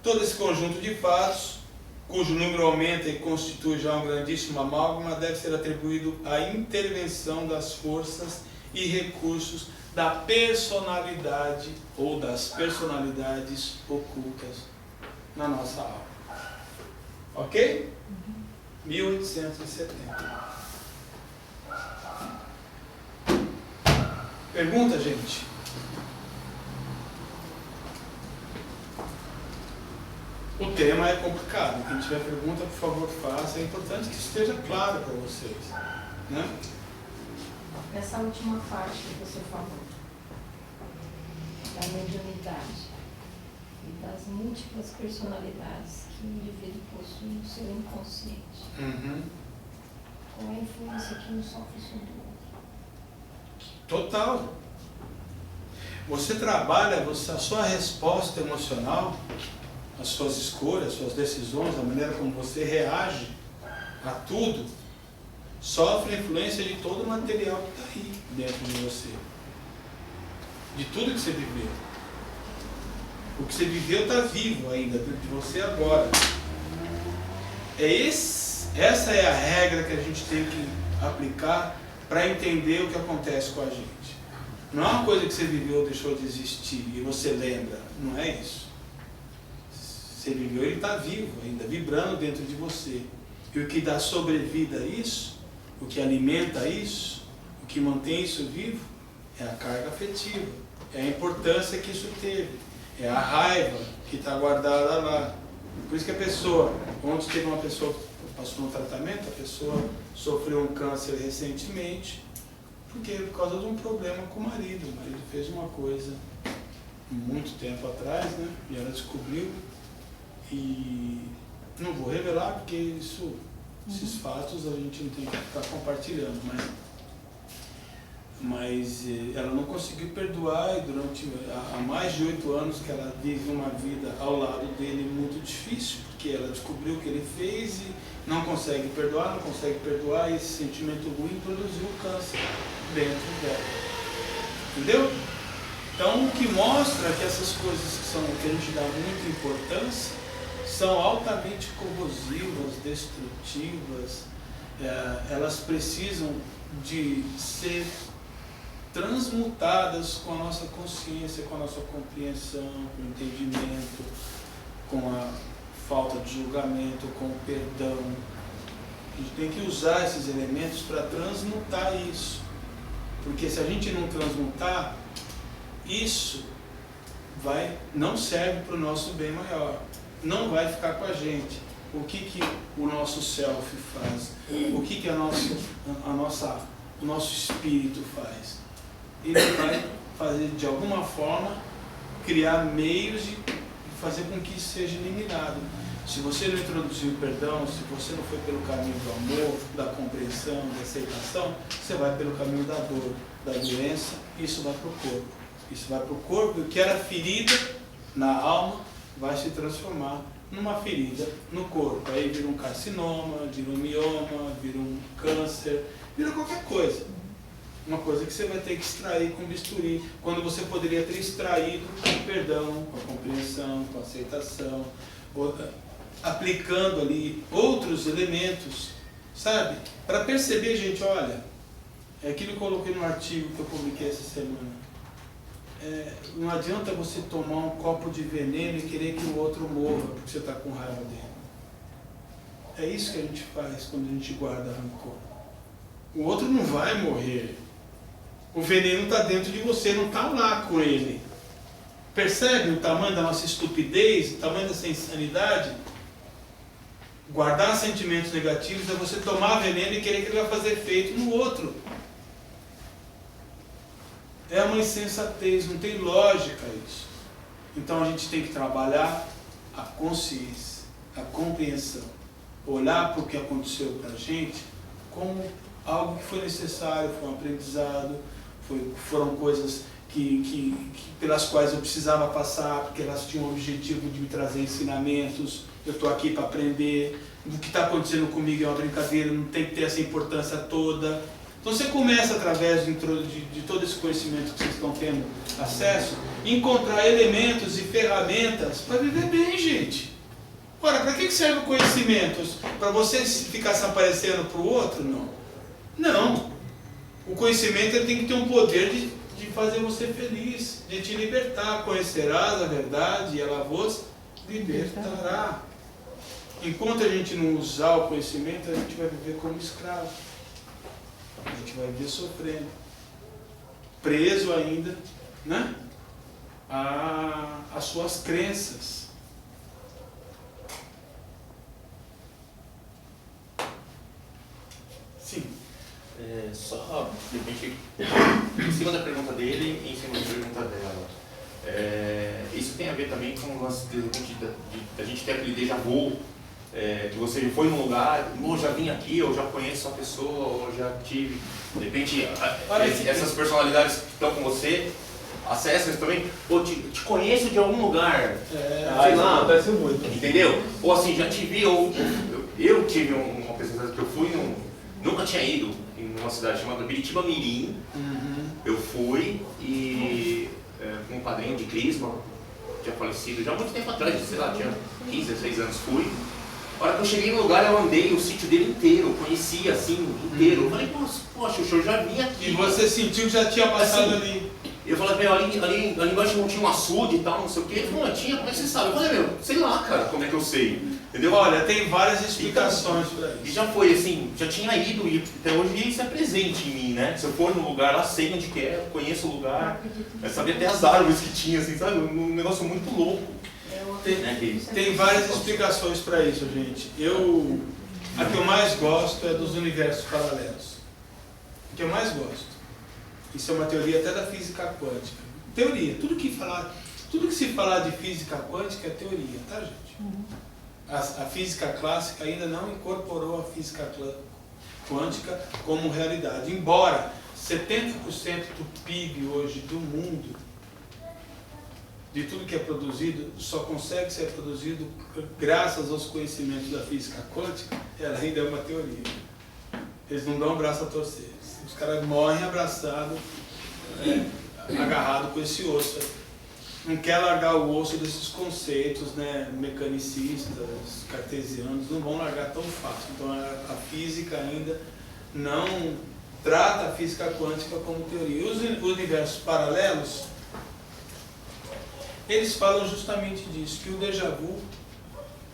todo esse conjunto de fatos, cujo número aumenta e constitui já um grandíssimo amálgama, deve ser atribuído à intervenção das forças e recursos da personalidade ou das personalidades ocultas na nossa alma. Ok? 1870. Pergunta, gente? O tema é complicado. Quem tiver pergunta, por favor, faça. É importante que esteja claro para vocês, né? Essa última parte que você falou, da mediunidade e das múltiplas personalidades que o indivíduo possui no seu inconsciente. Qual é a influência que um sofre sobre o outro? Total. Você trabalha, a sua resposta emocional, as suas escolhas, as suas decisões, a maneira como você reage a tudo, sofre a influência de todo o material que está aí dentro de você. De tudo que você viveu. O que você viveu está vivo ainda dentro de você agora. Essa é a regra que a gente tem que aplicar para entender o que acontece com a gente. Não é uma coisa que você viveu ou deixou de existir e você lembra. Não é isso. Você viveu, ele está vivo ainda, vibrando dentro de você. E o que dá sobrevida a isso, o que alimenta isso, o que mantém isso vivo, é a carga afetiva, é a importância que isso teve, é a raiva que está guardada lá. Por isso que a pessoa, ontem teve uma pessoa que passou no tratamento, a pessoa sofreu um câncer recentemente, porque por causa de um problema com o marido fez uma coisa muito tempo atrás, né? E ela descobriu, e não vou revelar porque esses fatos a gente não tem que ficar compartilhando, mas ela não conseguiu perdoar, e durante há mais de 8 anos que ela vive uma vida ao lado dele muito difícil, porque ela descobriu o que ele fez e não consegue perdoar, e esse sentimento ruim produziu câncer dentro dela. Entendeu? Então, o que mostra que essas coisas que a gente dá muita importância são altamente corrosivas, destrutivas, elas precisam de ser transmutadas com a nossa consciência, com a nossa compreensão, com o entendimento, com a falta de julgamento, com o perdão. A gente tem que usar esses elementos para transmutar isso, porque se a gente não transmutar, isso não serve para o nosso bem maior. Não vai ficar com a gente. O que o nosso self faz? O que o nosso espírito faz? Ele vai fazer, de alguma forma, criar meios de fazer com que isso seja eliminado. Se você não introduziu o perdão, se você não foi pelo caminho do amor, da compreensão, da aceitação, você vai pelo caminho da dor, da doença, isso vai para o corpo. Isso vai para o corpo, e o que era ferida na alma vai se transformar numa ferida no corpo. Aí vira um carcinoma, vira um mioma, vira um câncer, vira qualquer coisa. Uma coisa que você vai ter que extrair com bisturi, quando você poderia ter extraído com o perdão, com a compreensão, com a aceitação, aplicando ali outros elementos, sabe? Para perceber, gente, olha, é aquilo que eu coloquei no artigo que eu publiquei essa semana. Não adianta você tomar um copo de veneno e querer que o outro morra porque você está com raiva dele. É isso que a gente faz quando a gente guarda rancor. O outro não vai morrer. O veneno está dentro de você, não está lá com ele. Percebe o tamanho da nossa estupidez, o tamanho dessa insanidade? Guardar sentimentos negativos é você tomar veneno e querer que ele vai fazer efeito no outro. É uma insensatez, não tem lógica isso. Então a gente tem que trabalhar a consciência, a compreensão, olhar para o que aconteceu para a gente como algo que foi necessário, foi um aprendizado, foram coisas pelas quais eu precisava passar, porque elas tinham o objetivo de me trazer ensinamentos. Eu estou aqui para aprender. O que está acontecendo comigo é uma brincadeira, não tem que ter essa importância toda. Então você começa, através de todo esse conhecimento que vocês estão tendo acesso, encontrar elementos e ferramentas para viver bem, gente. Ora, para que serve o conhecimento? Para você ficar se aparecendo para o outro? Não. Não. O conhecimento ele tem que ter um poder de fazer você feliz, de te libertar. Conhecerás a verdade e ela vos libertará. Enquanto a gente não usar o conhecimento, a gente vai viver como escravo. A gente vai viver sofrendo. Preso ainda, né? Às suas crenças. Sim. Só, de repente, em cima da pergunta dele e em cima da pergunta dela. Isso tem a ver também com o lance, de repente, da gente ter aquele déjà vu, que você foi num lugar, ou já vim aqui, ou já conheço a pessoa, ou já tive. De repente, essas personalidades que estão com você, acessam isso também, ou te conheço de algum lugar, sei lá, acontece muito. entendeu? Ou assim, já te vi, ou eu tive uma pessoa que eu fui, nunca tinha ido em uma cidade chamada Biritiba Mirim. Eu fui e com um padrinho de Crisma, tinha falecido já há muito tempo atrás, sei lá, tinha 15, 16 anos, fui. A hora que eu cheguei no lugar, eu andei o sítio dele inteiro, conhecia assim, inteiro. Eu falei, poxa, o senhor já vinha aqui. E você sentiu que já tinha passado assim, ali. Eu falei, meu, ali embaixo não tinha um açude e tal, não sei o quê. Ele falou, tinha, como é que você sabe? Eu falei, meu, sei lá, cara, como é que eu sei? Entendeu? Olha, tem várias explicações para E isso. já foi assim, já tinha ido e até hoje isso é presente em mim, né? Se eu for no lugar lá, sei onde que é, conheço o lugar, eu sabia até as árvores que tinha, assim, sabe? Um negócio muito louco. Tem várias explicações para isso, gente. A que eu mais gosto é dos universos paralelos. A que eu mais gosto. Isso é uma teoria até da física quântica. Teoria, tudo que se falar de física quântica é teoria, tá, gente? A física clássica ainda não incorporou a física quântica como realidade. Embora 70% do PIB hoje do mundo, de tudo que é produzido, só consegue ser produzido graças aos conhecimentos da física quântica, ela ainda é uma teoria. Eles não dão um braço a torcer. Os caras morrem abraçados, agarrados com esse osso. Não quer largar o osso desses conceitos, né, mecanicistas, cartesianos, não vão largar tão fácil. Então a física ainda não trata a física quântica como teoria. Os universos paralelos, eles falam justamente disso, que o déjà vu,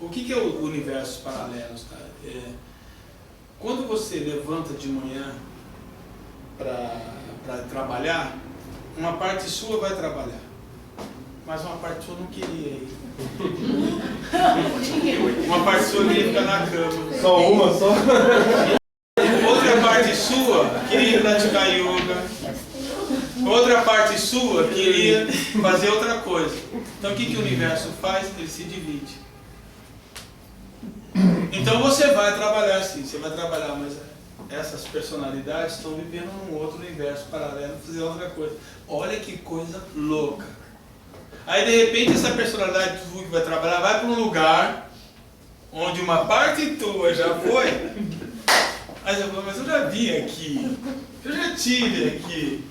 o que é o universos paralelos? Tá? Quando você levanta de manhã para trabalhar, uma parte sua vai trabalhar, mas uma parte sua não queria ir. Uma parte sua queria ficar na cama. Só uma, só? Outra parte sua queria praticar yoga. Outra parte sua queria fazer outra coisa. Então o que o universo faz? Ele se divide. Então você vai trabalhar sim, você vai trabalhar, mas essas personalidades estão vivendo num outro universo paralelo, fazer outra coisa. Olha que coisa louca. Aí de repente essa personalidade que vai trabalhar vai para um lugar onde uma parte tua já foi. Aí você fala, mas eu já vim aqui, eu já tive aqui,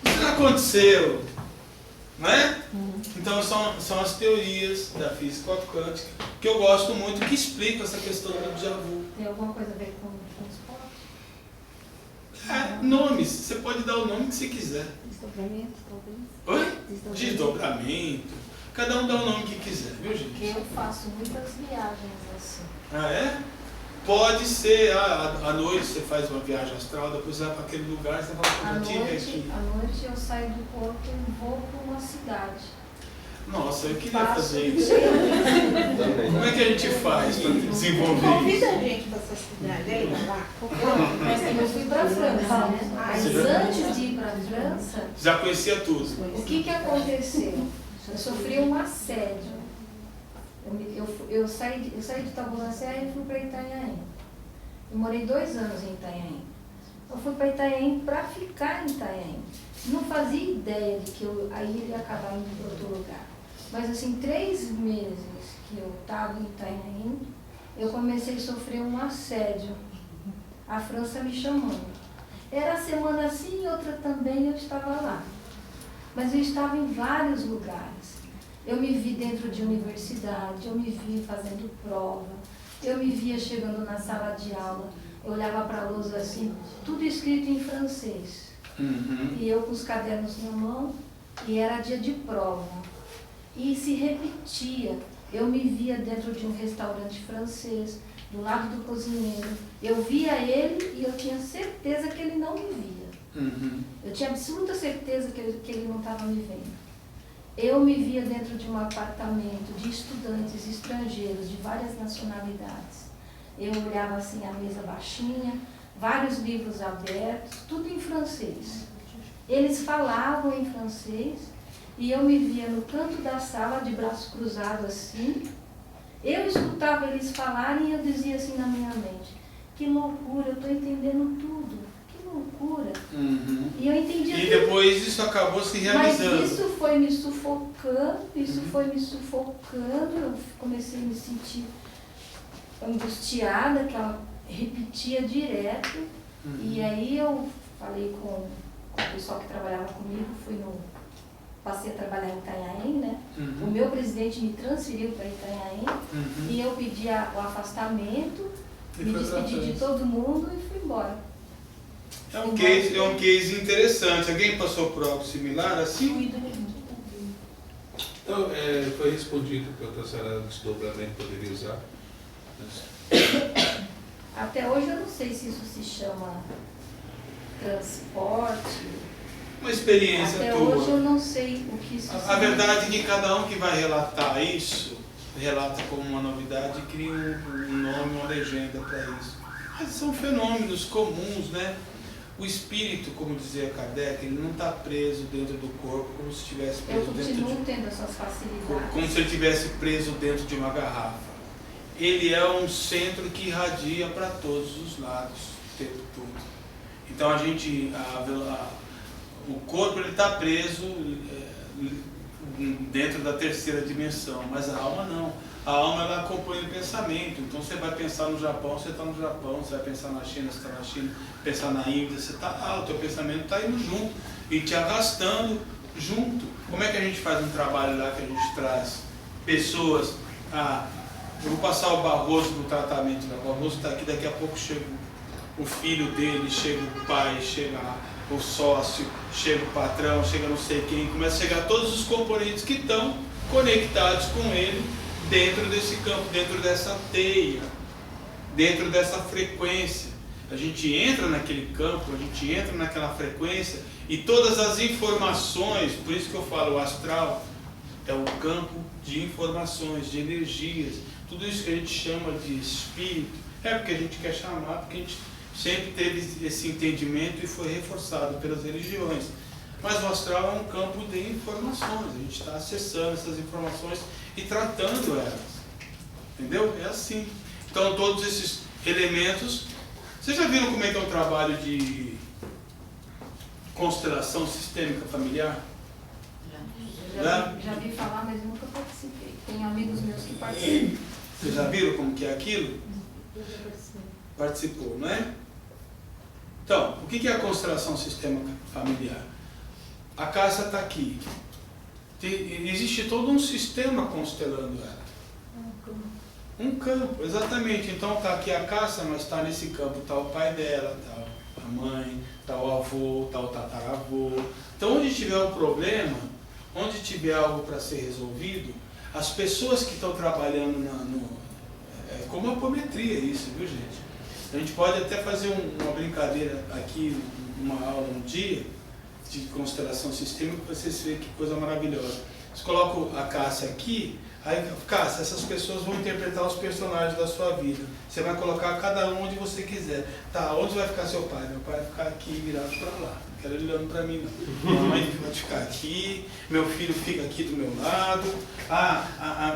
isso já aconteceu, né? Então são as teorias da física quântica que eu gosto muito, que explicam essa questão do déjà vu. Tem alguma coisa a ver com esporte? Nomes, você pode dar o nome que você quiser. Desdobramento, talvez? Oi? Desdobramento. Cada um dá o nome que quiser, viu, gente? Porque eu faço muitas viagens assim. Ah, é? Pode ser, à noite você faz uma viagem astral, depois vai para aquele lugar, você fala, eu tive aqui. À noite eu saio do corpo e vou para uma cidade. Nossa, eu queria Passo fazer o isso. dia. Como é que a gente faz para desenvolver Convida isso? a gente para essa cidade aí, lá. Eu fui para a França, né? Mas Você já- antes de ir para a França, Já conhecia tudo. o que aconteceu? Eu sofri um assédio. Eu saí de Itabuna Serra e fui para Itanhaém. Eu morei 2 anos em Itanhaém. Eu fui para Itanhaém para ficar em Itanhaém. Não fazia ideia de que aí ele ia acabar indo para outro lugar. Mas assim, 3 meses que eu estava em Itanhaém, eu comecei a sofrer um assédio. A França me chamando. Era semana assim, outra também, eu estava lá. Mas eu estava em vários lugares. Eu me vi dentro de universidade, eu me vi fazendo prova, eu me via chegando na sala de aula, eu olhava para a lousa assim, tudo escrito em francês. E eu com os cadernos na mão, e era dia de prova. E se repetia. Eu me via dentro de um restaurante francês, do lado do cozinheiro. Eu via ele e eu tinha certeza que ele não me via. Eu tinha absoluta certeza que ele não estava me vendo. Eu me via dentro de um apartamento de estudantes estrangeiros de várias nacionalidades. Eu olhava assim a mesa baixinha, vários livros abertos, tudo em francês. Eles falavam em francês e eu me via no canto da sala de braços cruzados assim. Eu escutava eles falarem e eu dizia assim na minha mente, que loucura, eu estou entendendo tudo, que loucura. E eu entendia tudo. E depois isso acabou se realizando. Mas isso foi me sufocando, eu comecei a me sentir angustiada, que ela repetia direto. E aí eu falei com o pessoal que trabalhava comigo, passei a trabalhar em Itanhaém, né? O meu presidente me transferiu para Itanhaém e eu pedi o afastamento, me despedi de todo mundo e fui embora. É um case interessante. Alguém passou por algo similar assim? Então, foi respondido que a outra senhora desdobramento poderia usar. Até hoje eu não sei se isso se chama transporte. Uma experiência Até tua. hoje eu não sei o que isso A verdade é que cada um que vai relatar isso, relata como uma novidade e cria um nome, uma legenda para isso. Mas são fenômenos comuns, né? O espírito, como dizia Kardec, ele não está preso dentro do corpo como se estivesse preso eu dentro continuo tendo essas facilidades. como se ele estivesse preso dentro de uma garrafa. Ele é um centro que irradia para todos os lados, o tempo todo. Então a gente, o corpo está preso dentro da terceira dimensão, mas a alma não. A alma ela acompanha o pensamento. Então você vai pensar no Japão, você está no Japão. Você vai pensar na China, você está na China. Pensar na Índia, você está lá. O teu pensamento está indo junto e te arrastando junto. Como é que a gente faz um trabalho lá que a gente traz pessoas? Eu vou passar o Barroso no tratamento. O Barroso está aqui, daqui a pouco chega o filho dele, chega o pai, chega o sócio, chega o patrão, chega não sei quem. Começa a chegar todos os componentes que estão conectados com ele dentro desse campo, dentro dessa teia, dentro dessa frequência. A gente entra naquele campo, a gente entra naquela frequência e todas as informações, por isso que eu falo, o astral é o campo de informações, de energias, tudo isso que a gente chama de espírito, é porque a gente quer chamar, porque a gente sempre teve esse entendimento e foi reforçado pelas religiões. Mas o astral é um campo de informações, a gente está acessando essas informações e tratando elas, entendeu? É assim. Então todos esses elementos, vocês já viram como é que é o trabalho de constelação sistêmica familiar? Já vi falar, mas nunca participei. Tem amigos meus que participam. Vocês já viram como que é aquilo? Participou, não é? Então, o que é a constelação sistêmica familiar? A casa está aqui. Existe todo um sistema constelando ela. Um campo, exatamente. Então está aqui a caça, mas está nesse campo, está o pai dela, está a mãe, está o avô, está o tataravô. Então onde tiver um problema, onde tiver algo para ser resolvido, as pessoas que estão trabalhando é como a apometria isso, viu gente? A gente pode até fazer uma brincadeira aqui, uma aula um dia, de constelação sistêmica, para vocês verem que coisa maravilhosa. Você coloca a Cássia aqui, aí, Cássia, essas pessoas vão interpretar os personagens da sua vida. Você vai colocar cada um onde você quiser. Tá, onde vai ficar seu pai? Meu pai vai ficar aqui virado para lá. Não quero ele olhando para mim, não. Minha mãe vai ficar aqui, meu filho fica aqui do meu lado.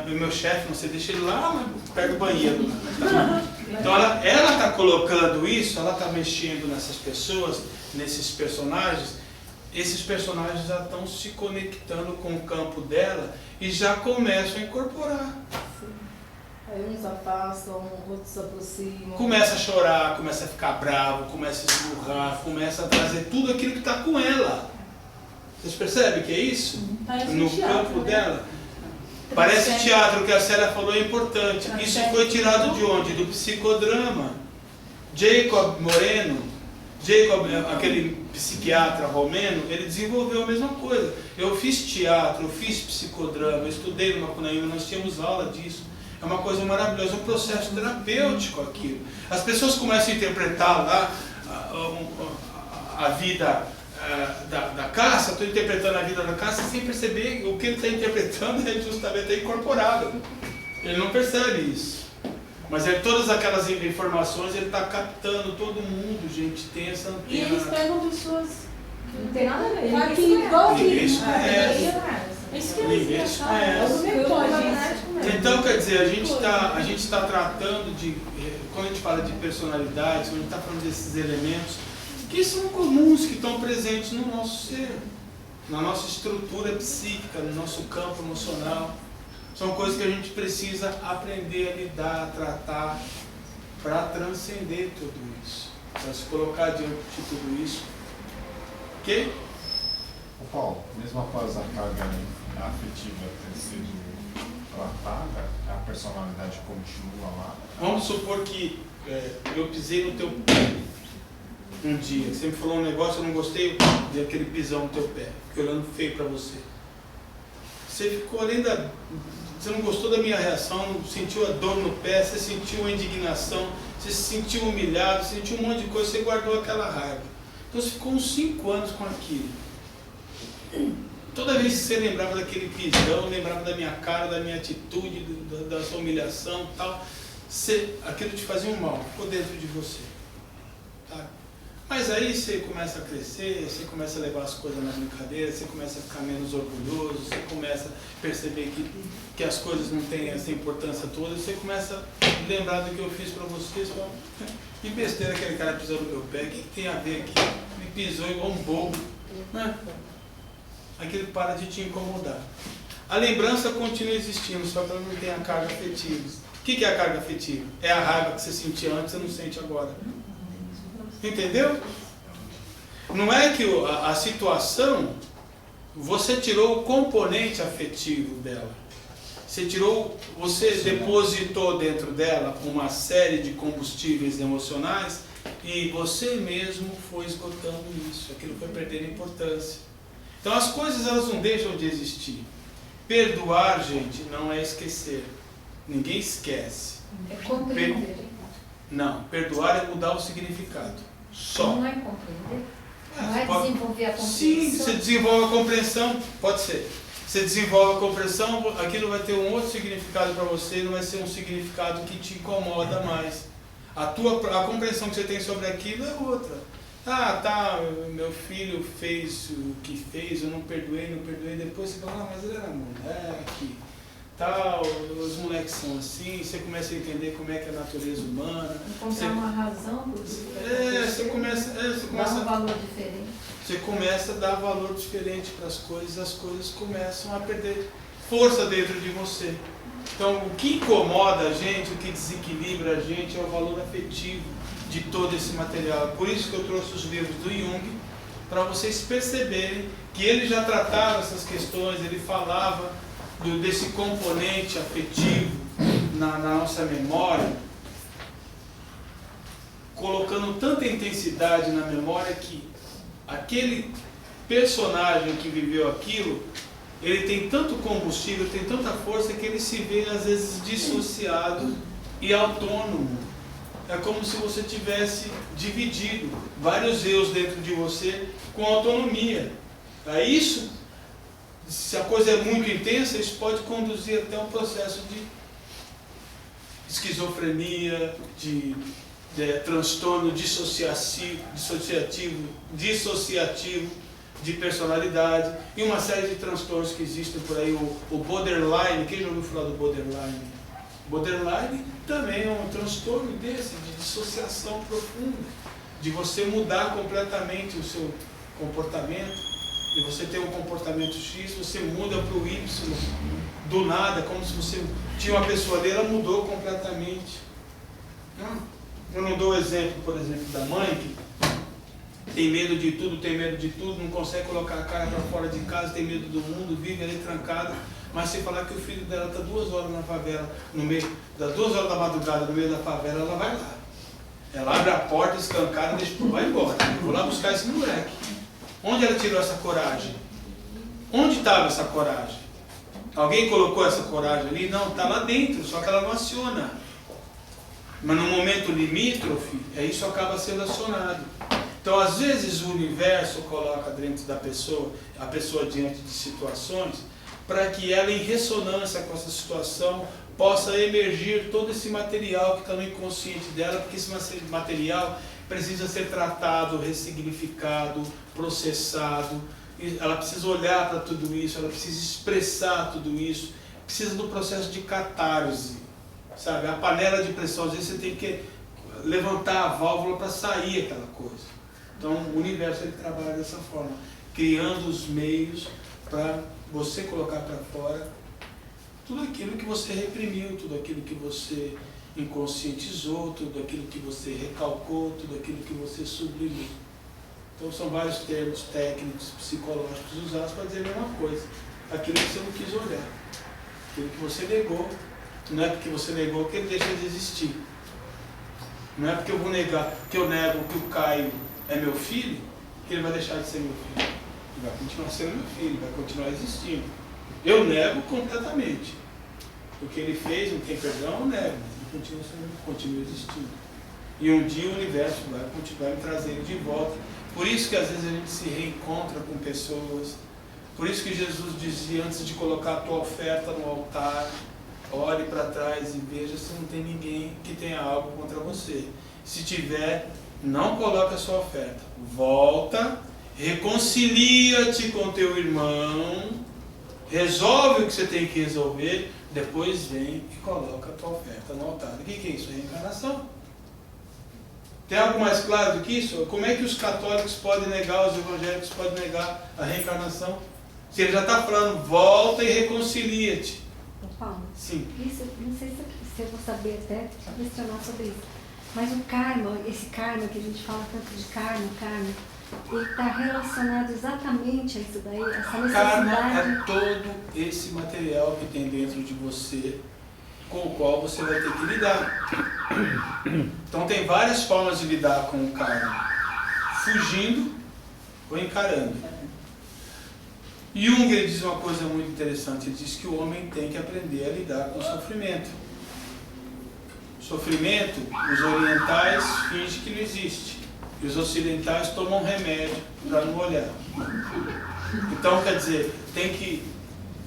Meu chefe, não sei, deixa ele lá perto do banheiro. Tá? Então ela está colocando isso, ela está mexendo nessas pessoas, nesses personagens. Esses personagens já estão se conectando com o campo dela e já começam a incorporar. Sim. Aí uns afastam, outros se aproximam. Começa a chorar, começa a ficar bravo, começa a esmurrar, começa a trazer tudo aquilo que está com ela. Vocês percebem que é isso? No campo dela. Parece teatro, o que a Célia falou é importante. Isso foi tirado de onde? Do psicodrama. Jacob Moreno, aquele psiquiatra romeno, ele desenvolveu a mesma coisa. Eu fiz teatro, eu fiz psicodrama, eu estudei no Macunaíma, nós tínhamos aula disso. É uma coisa maravilhosa, é um processo terapêutico aquilo. As pessoas começam a interpretar lá a vida da caça, estou interpretando a vida da caça sem perceber o que ele está interpretando é justamente incorporado. Ele não percebe isso. Mas todas aquelas informações ele está captando, todo mundo, gente, tem essa antena. E eles pegam pessoas que não tem nada a ver. aqui, igual aqui. Ninguém se conhece. É isso que eu Ninguém ia se falar. conhece. Então, quer dizer, a gente está tratando de, quando a gente fala de personalidades, quando a gente está falando desses elementos, que são comuns, que estão presentes no nosso ser, na nossa estrutura psíquica, no nosso campo emocional. São coisas que a gente precisa aprender a lidar, a tratar, para transcender tudo isso, para se colocar diante de tudo isso. Ok? Ô Paulo, mesmo após a carga afetiva ter sido tratada, a personalidade continua lá? Vamos supor que eu pisei no teu pé um dia, você me falou um negócio, eu não gostei daquele pisão no teu pé, fiquei olhando feio para você. Você ficou além da... Você não gostou da minha reação, sentiu a dor no pé, você sentiu a indignação, você se sentiu humilhado, sentiu um monte de coisa, você guardou aquela raiva. Então você ficou uns 5 anos com aquilo. Toda vez que você lembrava daquele pisão, lembrava da minha cara, da minha atitude, da sua humilhação e tal, aquilo te fazia um mal, ficou dentro de você. Tá? Mas aí você começa a crescer, você começa a levar as coisas na brincadeira, você começa a ficar menos orgulhoso, você começa a perceber que as coisas não têm essa importância toda, você começa a lembrar do que eu fiz para você, você fala, que besteira aquele cara pisou no meu pé, o que tem a ver aqui? Me pisou igual um bobo, né? Aquilo para de te incomodar. A lembrança continua existindo, só que ela não tem a carga afetiva. O que é a carga afetiva? É a raiva que você sentia antes, você não sente agora. Entendeu? Não é que a situação, você tirou o componente afetivo dela. Você depositou dentro dela uma série de combustíveis emocionais e você mesmo foi esgotando isso. Aquilo foi perdendo importância. Então as coisas elas não deixam de existir. Perdoar, gente, não é esquecer. Ninguém esquece. É compreender. Não, perdoar é mudar o significado. Só. Não é compreender? Não é desenvolver a compreensão? Sim, você desenvolve a compreensão, pode ser. Você desenvolve a compreensão, aquilo vai ter um outro significado para você, não vai ser um significado que te incomoda mais. A compreensão que você tem sobre aquilo é outra. Ah, tá, meu filho fez o que fez, eu não perdoei, depois você fala, mas ele era moleque, tal, os moleques são assim, você começa a entender como é que é a natureza humana. Encontrar uma razão por isso. Você começa dar um valor diferente. Você começa a dar valor diferente para as coisas começam a perder força dentro de você. Então, o que incomoda a gente, o que desequilibra a gente é o valor afetivo de todo esse material. Por isso que eu trouxe os livros do Jung, para vocês perceberem que ele já tratava essas questões, ele falava desse componente afetivo na nossa memória, colocando tanta intensidade na memória que aquele personagem que viveu aquilo, ele tem tanto combustível, tem tanta força que ele se vê às vezes dissociado e autônomo. É como se você tivesse dividido vários eus dentro de você com autonomia. Isso, se a coisa é muito intensa, isso pode conduzir até um processo de esquizofrenia, de transtorno dissociativo de personalidade e uma série de transtornos que existem por aí. O borderline, quem já ouviu falar do borderline? Borderline também é um transtorno desse, de dissociação profunda, de você mudar completamente o seu comportamento, e você tem um comportamento X, você muda para o Y, do nada, como se você tinha uma pessoa ali, ela mudou completamente. Eu não dou exemplo, por exemplo, da mãe que tem medo de tudo, não consegue colocar a cara para fora de casa, tem medo do mundo, vive ali trancada. Mas se falar que o filho dela está 2 horas na favela, das 2 horas da madrugada, no meio da favela, ela vai lá. Ela abre a porta, escancara e deixa pro vai embora. Eu vou lá buscar esse moleque. Onde ela tirou essa coragem? Onde estava essa coragem? Alguém colocou essa coragem ali? Não, está lá dentro, só que ela não aciona. Mas no momento limítrofe, isso acaba sendo acionado. Então, às vezes, o universo coloca dentro da pessoa, a pessoa diante de situações, para que ela, em ressonância com essa situação, possa emergir todo esse material que está no inconsciente dela, porque esse material precisa ser tratado, ressignificado, processado. Ela precisa olhar para tudo isso, ela precisa expressar tudo isso, precisa do processo de catarse, sabe? A panela de pressão, às vezes você tem que levantar a válvula para sair aquela coisa. Então o universo ele trabalha dessa forma, criando os meios para você colocar para fora tudo aquilo que você reprimiu, tudo aquilo que você inconscientizou, tudo aquilo que você recalcou, tudo aquilo que você sublimou. Então são vários termos técnicos, psicológicos usados para dizer a mesma coisa. Aquilo que você não quis olhar, aquilo que você negou, não é porque você negou que ele deixa de existir. Não é porque eu vou negar, que eu nego que o Caio é meu filho, que ele vai deixar de ser meu filho. Ele vai continuar sendo meu filho, vai continuar existindo. Eu nego completamente. O que ele fez, não tem perdão, eu nego, mas ele continua existindo. E um dia o universo vai continuar me trazendo de volta. Por isso que às vezes a gente se reencontra com pessoas. Por isso que Jesus dizia, antes de colocar a tua oferta no altar, olhe para trás e veja se não tem ninguém que tenha algo contra você. Se tiver, não coloque a sua oferta. Volta, reconcilia-te com teu irmão, resolve o que você tem que resolver, depois vem e coloca a tua oferta no altar. O que é isso? Reencarnação. Tem algo mais claro do que isso? Como é que os católicos podem negar, os evangélicos podem negar a reencarnação? Se ele já está falando, volta e reconcilia-te. Paulo, sim. Isso, não sei se eu vou saber até questionar sobre isso, mas o karma, esse karma que a gente fala tanto de karma, ele está relacionado exatamente a isso daí, essa necessidade. Karma é todo esse material que tem dentro de você, com o qual você vai ter que lidar. Então tem várias formas de lidar com o karma: fugindo ou encarando. Jung diz uma coisa muito interessante, ele diz que o homem tem que aprender a lidar com o sofrimento. O sofrimento, os orientais fingem que não existe, e os ocidentais tomam remédio para não olhar. Então, quer dizer, tem que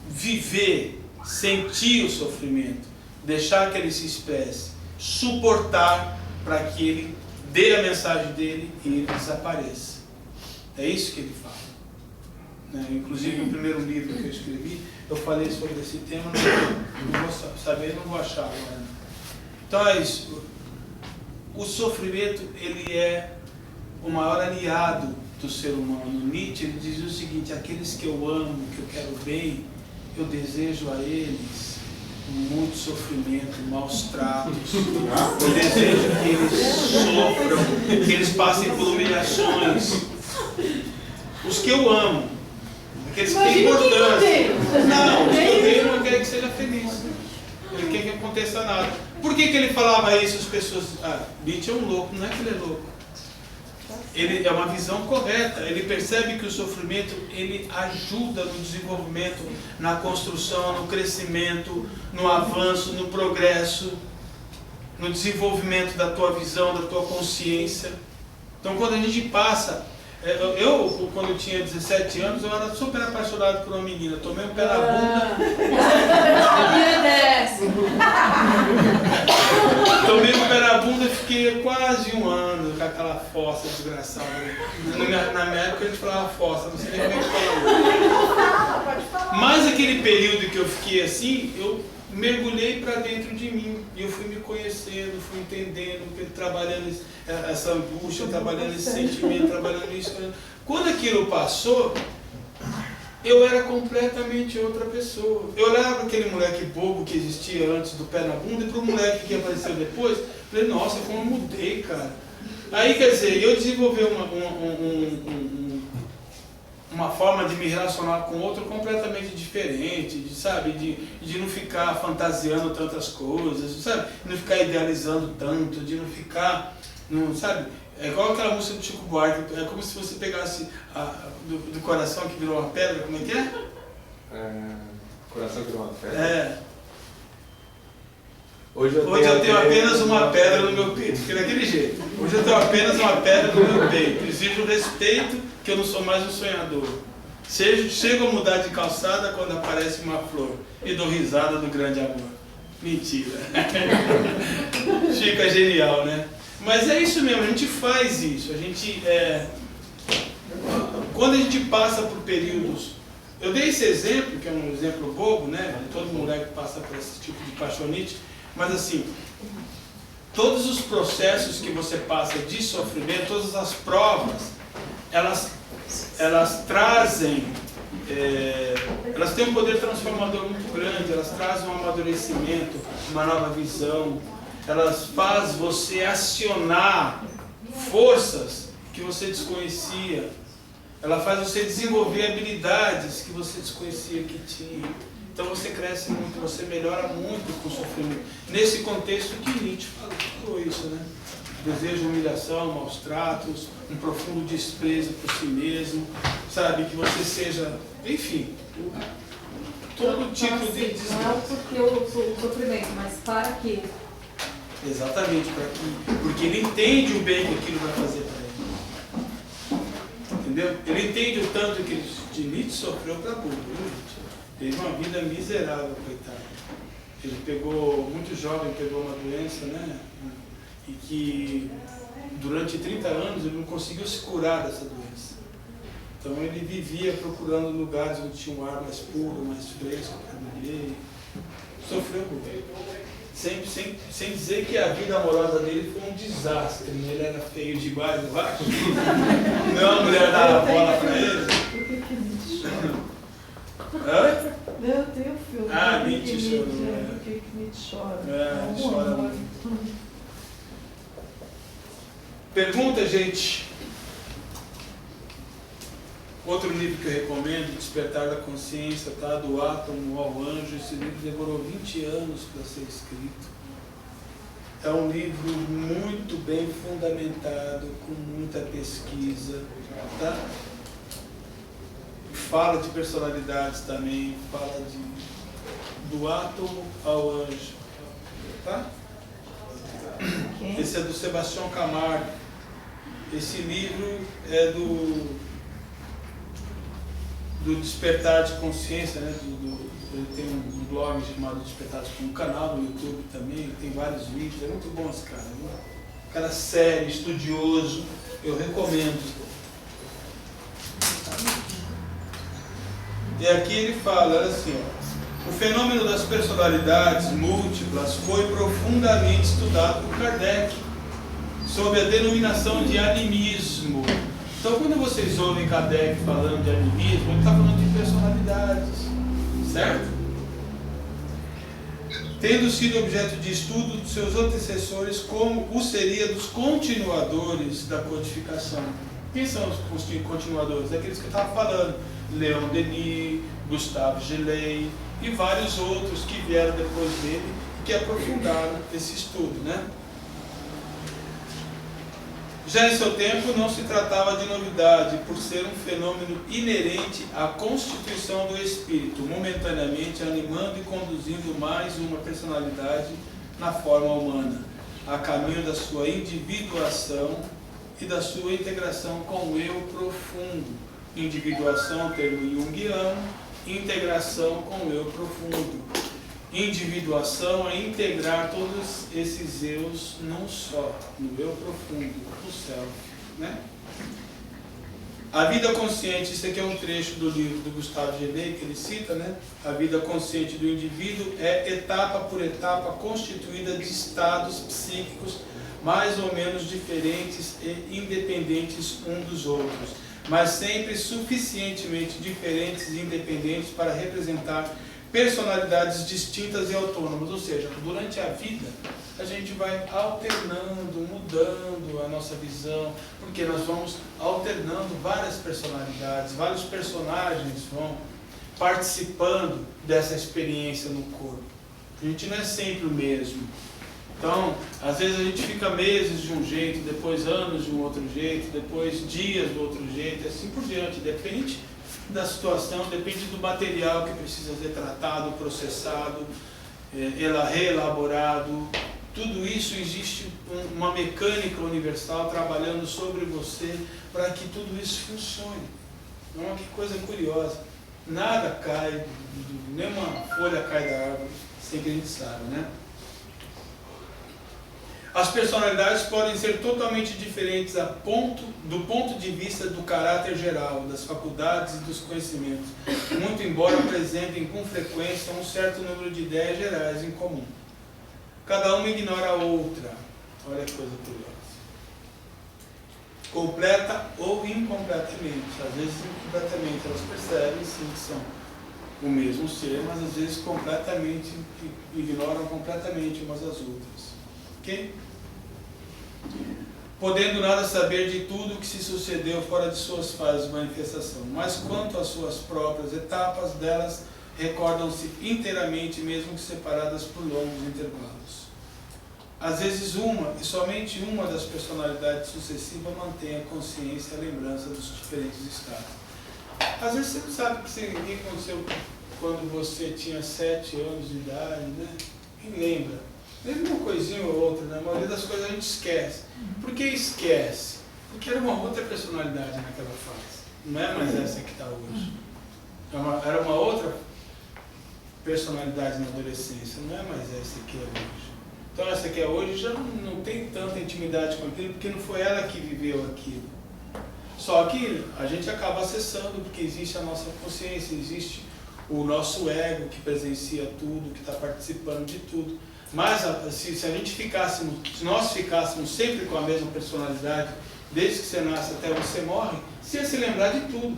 viver, sentir o sofrimento, deixar que ele se expresse, suportar para que ele dê a mensagem dele e ele desapareça. É isso que ele fala. Inclusive no primeiro livro que eu escrevi, eu falei sobre esse tema, não vou saber, não vou achar agora. Então é isso. O sofrimento, ele é o maior aliado do ser humano. Nietzsche ele diz o seguinte: aqueles que eu amo, que eu quero bem, eu desejo a eles muito sofrimento, maus tratos. Eu desejo que eles sofram, que eles passem por humilhações. Os que eu amo, aqueles que têm importância. Não, os que eu odeio não querem que seja feliz. Ele quer que aconteça nada. Por que ele falava isso? As pessoas... Nietzsche é um louco, não é que ele é louco. Ele é uma visão correta. Ele percebe que o sofrimento ele ajuda no desenvolvimento, na construção, no crescimento, no avanço, no progresso, no desenvolvimento da tua visão, da tua consciência. Então, quando a gente passa... Eu, quando eu tinha 17 anos, eu era super apaixonado por uma menina. Tomei um pé na bunda. Tomei um pé na bunda e fiquei quase um ano com aquela fossa desgraçada. Na minha época a gente falava fossa, não sei nem como é que fala. Mas aquele período que eu fiquei assim, eu mergulhei para dentro de mim. E eu fui me conhecendo, fui entendendo, trabalhando essa angústia, trabalhando esse sentimento, trabalhando isso. Quando aquilo passou, eu era completamente outra pessoa. Eu olhava para aquele moleque bobo que existia antes do pé na bunda e para o moleque que apareceu depois, falei, nossa, como eu mudei, cara. Aí, quer dizer, eu desenvolvi uma forma de me relacionar com outro completamente diferente, de não ficar fantasiando tantas coisas, sabe? De não ficar idealizando tanto, de não ficar Não, sabe? É igual aquela música do Chico Buarque, é como se você pegasse do coração que virou uma pedra, como é que é? Coração virou uma pedra. É. Hoje eu tenho apenas uma pedra no meu peito, fica daquele jeito. Hoje eu tenho apenas uma pedra no meu peito. Exijo respeito, que eu não sou mais um sonhador. Chego a mudar de calçada quando aparece uma flor e dou risada do grande amor. Mentira. Fica genial, né? Mas é isso mesmo, a gente faz isso. A gente, quando a gente passa por períodos... Eu dei esse exemplo, que é um exemplo bobo, né? Todo moleque passa por esse tipo de paixonite. Mas assim, todos os processos que você passa de sofrimento, todas as provas, elas trazem, elas têm um poder transformador muito grande, elas trazem um amadurecimento, uma nova visão, elas fazem você acionar forças que você desconhecia, ela faz você desenvolver habilidades que você desconhecia que tinha. Então você cresce muito, você melhora muito com o sofrimento. Nesse contexto que Nietzsche falou isso, né? Desejo, humilhação, maus tratos, um profundo desprezo por si mesmo, sabe? Que você seja, enfim, todo tipo de desgraça. Não é porque o sofrimento, mas para quê? Exatamente, para quê? Porque ele entende o bem que aquilo vai fazer para ele. Entendeu? Ele entende o tanto que Nietzsche sofreu para burro. Teve uma vida miserável, coitado. Ele pegou, muito jovem, pegou uma doença, né? E que durante 30 anos ele não conseguiu se curar dessa doença. Então ele vivia procurando lugares onde tinha um ar mais puro, mais fresco para viver. Sofreu muito. Sem dizer que a vida amorosa dele foi um desastre. Né? Ele era feio de baixo. Não, a mulher dava bola para ele. Por que Nietzsche chora? Hã? Eu tenho filme. Ah, Nietzsche chora. Por que Nietzsche chora? Chora muito. Pergunta, gente. Outro livro que eu recomendo, Despertar da Consciência, tá? Do Átomo ao Anjo. Esse livro demorou 20 anos para ser escrito. É um livro muito bem fundamentado, com muita pesquisa, tá? Fala de personalidades também, fala do átomo ao anjo, tá? Esse é do Sebastião Camargo. Esse livro é do Despertar de Consciência, né? Ele tem um blog chamado Despertar de Consciência, um canal no YouTube também, tem vários vídeos, é muito bom esse cara, né? Um cara sério, estudioso, eu recomendo. E aqui ele fala, olha assim, ó, o fenômeno das personalidades múltiplas foi profundamente estudado por Kardec, sob a denominação de animismo. Então, quando vocês ouvem Kardec falando de animismo, ele está falando de personalidades, certo? Tendo sido objeto de estudo dos seus antecessores, como o seria dos continuadores da codificação. Quem são os continuadores? Aqueles que eu estava falando. Leon Denis, Gustave Geley e vários outros que vieram depois dele e que aprofundaram esse estudo, né? Já em seu tempo não se tratava de novidade, por ser um fenômeno inerente à constituição do espírito, momentaneamente animando e conduzindo mais uma personalidade na forma humana, a caminho da sua individuação e da sua integração com o eu profundo. Individuação, termo junguiano, integração com o eu profundo. Individuação é integrar todos esses eus num só, no eu profundo, no self, né? A vida consciente, isso aqui é um trecho do livro do Gustave Geley que ele cita, né? A vida consciente do indivíduo é etapa por etapa constituída de estados psíquicos mais ou menos diferentes e independentes um dos outros, mas sempre suficientemente diferentes e independentes para representar personalidades distintas e autônomas. Ou seja, durante a vida a gente vai alternando, mudando a nossa visão, porque nós vamos alternando várias personalidades, vários personagens vão participando dessa experiência no corpo. A gente não é sempre o mesmo. Então, às vezes a gente fica meses de um jeito, depois anos de um outro jeito, depois dias do outro jeito, e assim por diante. Depende da situação, depende do material que precisa ser tratado, processado, reelaborado. Tudo isso existe uma mecânica universal trabalhando sobre você para que tudo isso funcione. Então, que coisa curiosa. Nada cai, nenhuma folha cai da árvore sem que a gente saiba, né? As personalidades podem ser totalmente diferentes do ponto de vista do caráter geral, das faculdades e dos conhecimentos, muito embora apresentem com frequência um certo número de ideias gerais em comum. Cada uma ignora a outra. Olha que coisa curiosa. Completa ou incompletamente. Às vezes incompletamente. Elas percebem sim que são o mesmo ser, mas às vezes completamente ignoram completamente umas às outras. Ok? Podendo nada saber de tudo o que se sucedeu fora de suas fases de manifestação, mas quanto às suas próprias etapas, delas recordam-se inteiramente, mesmo que separadas por longos intervalos. Às vezes uma, e somente uma das personalidades sucessivas mantém a consciência e a lembrança dos diferentes estados. Às vezes você não sabe o que aconteceu quando você tinha 7 anos de idade, né? Quem lembra? Lembra uma coisinha ou outra, né? A maioria das coisas a gente esquece. Por que esquece? Porque era uma outra personalidade naquela fase. Não é mais essa que está hoje. Era uma outra personalidade na adolescência, não é mais essa que é hoje. Então essa que é hoje já não tem tanta intimidade com aquilo, porque não foi ela que viveu aquilo. Só que a gente acaba acessando, porque existe a nossa consciência, existe o nosso ego que presencia tudo, que está participando de tudo. Mas se nós ficássemos sempre com a mesma personalidade, desde que você nasce até você morre, você ia se lembrar de tudo.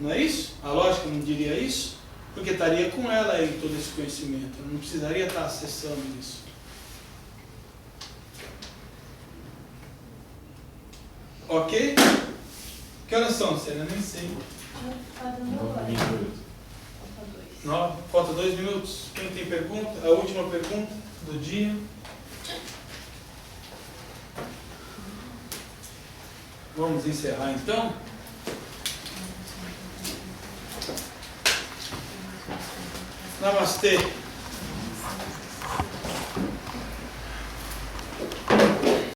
Não é isso? A lógica não diria isso? Porque estaria com ela aí todo esse conhecimento. Eu não precisaria estar acessando isso. Ok? Que horas são, Célia? Nem sei. Tá dando hora. Falta 2 minutos. Quem tem pergunta? A última pergunta do dia. Vamos encerrar então. Namastê.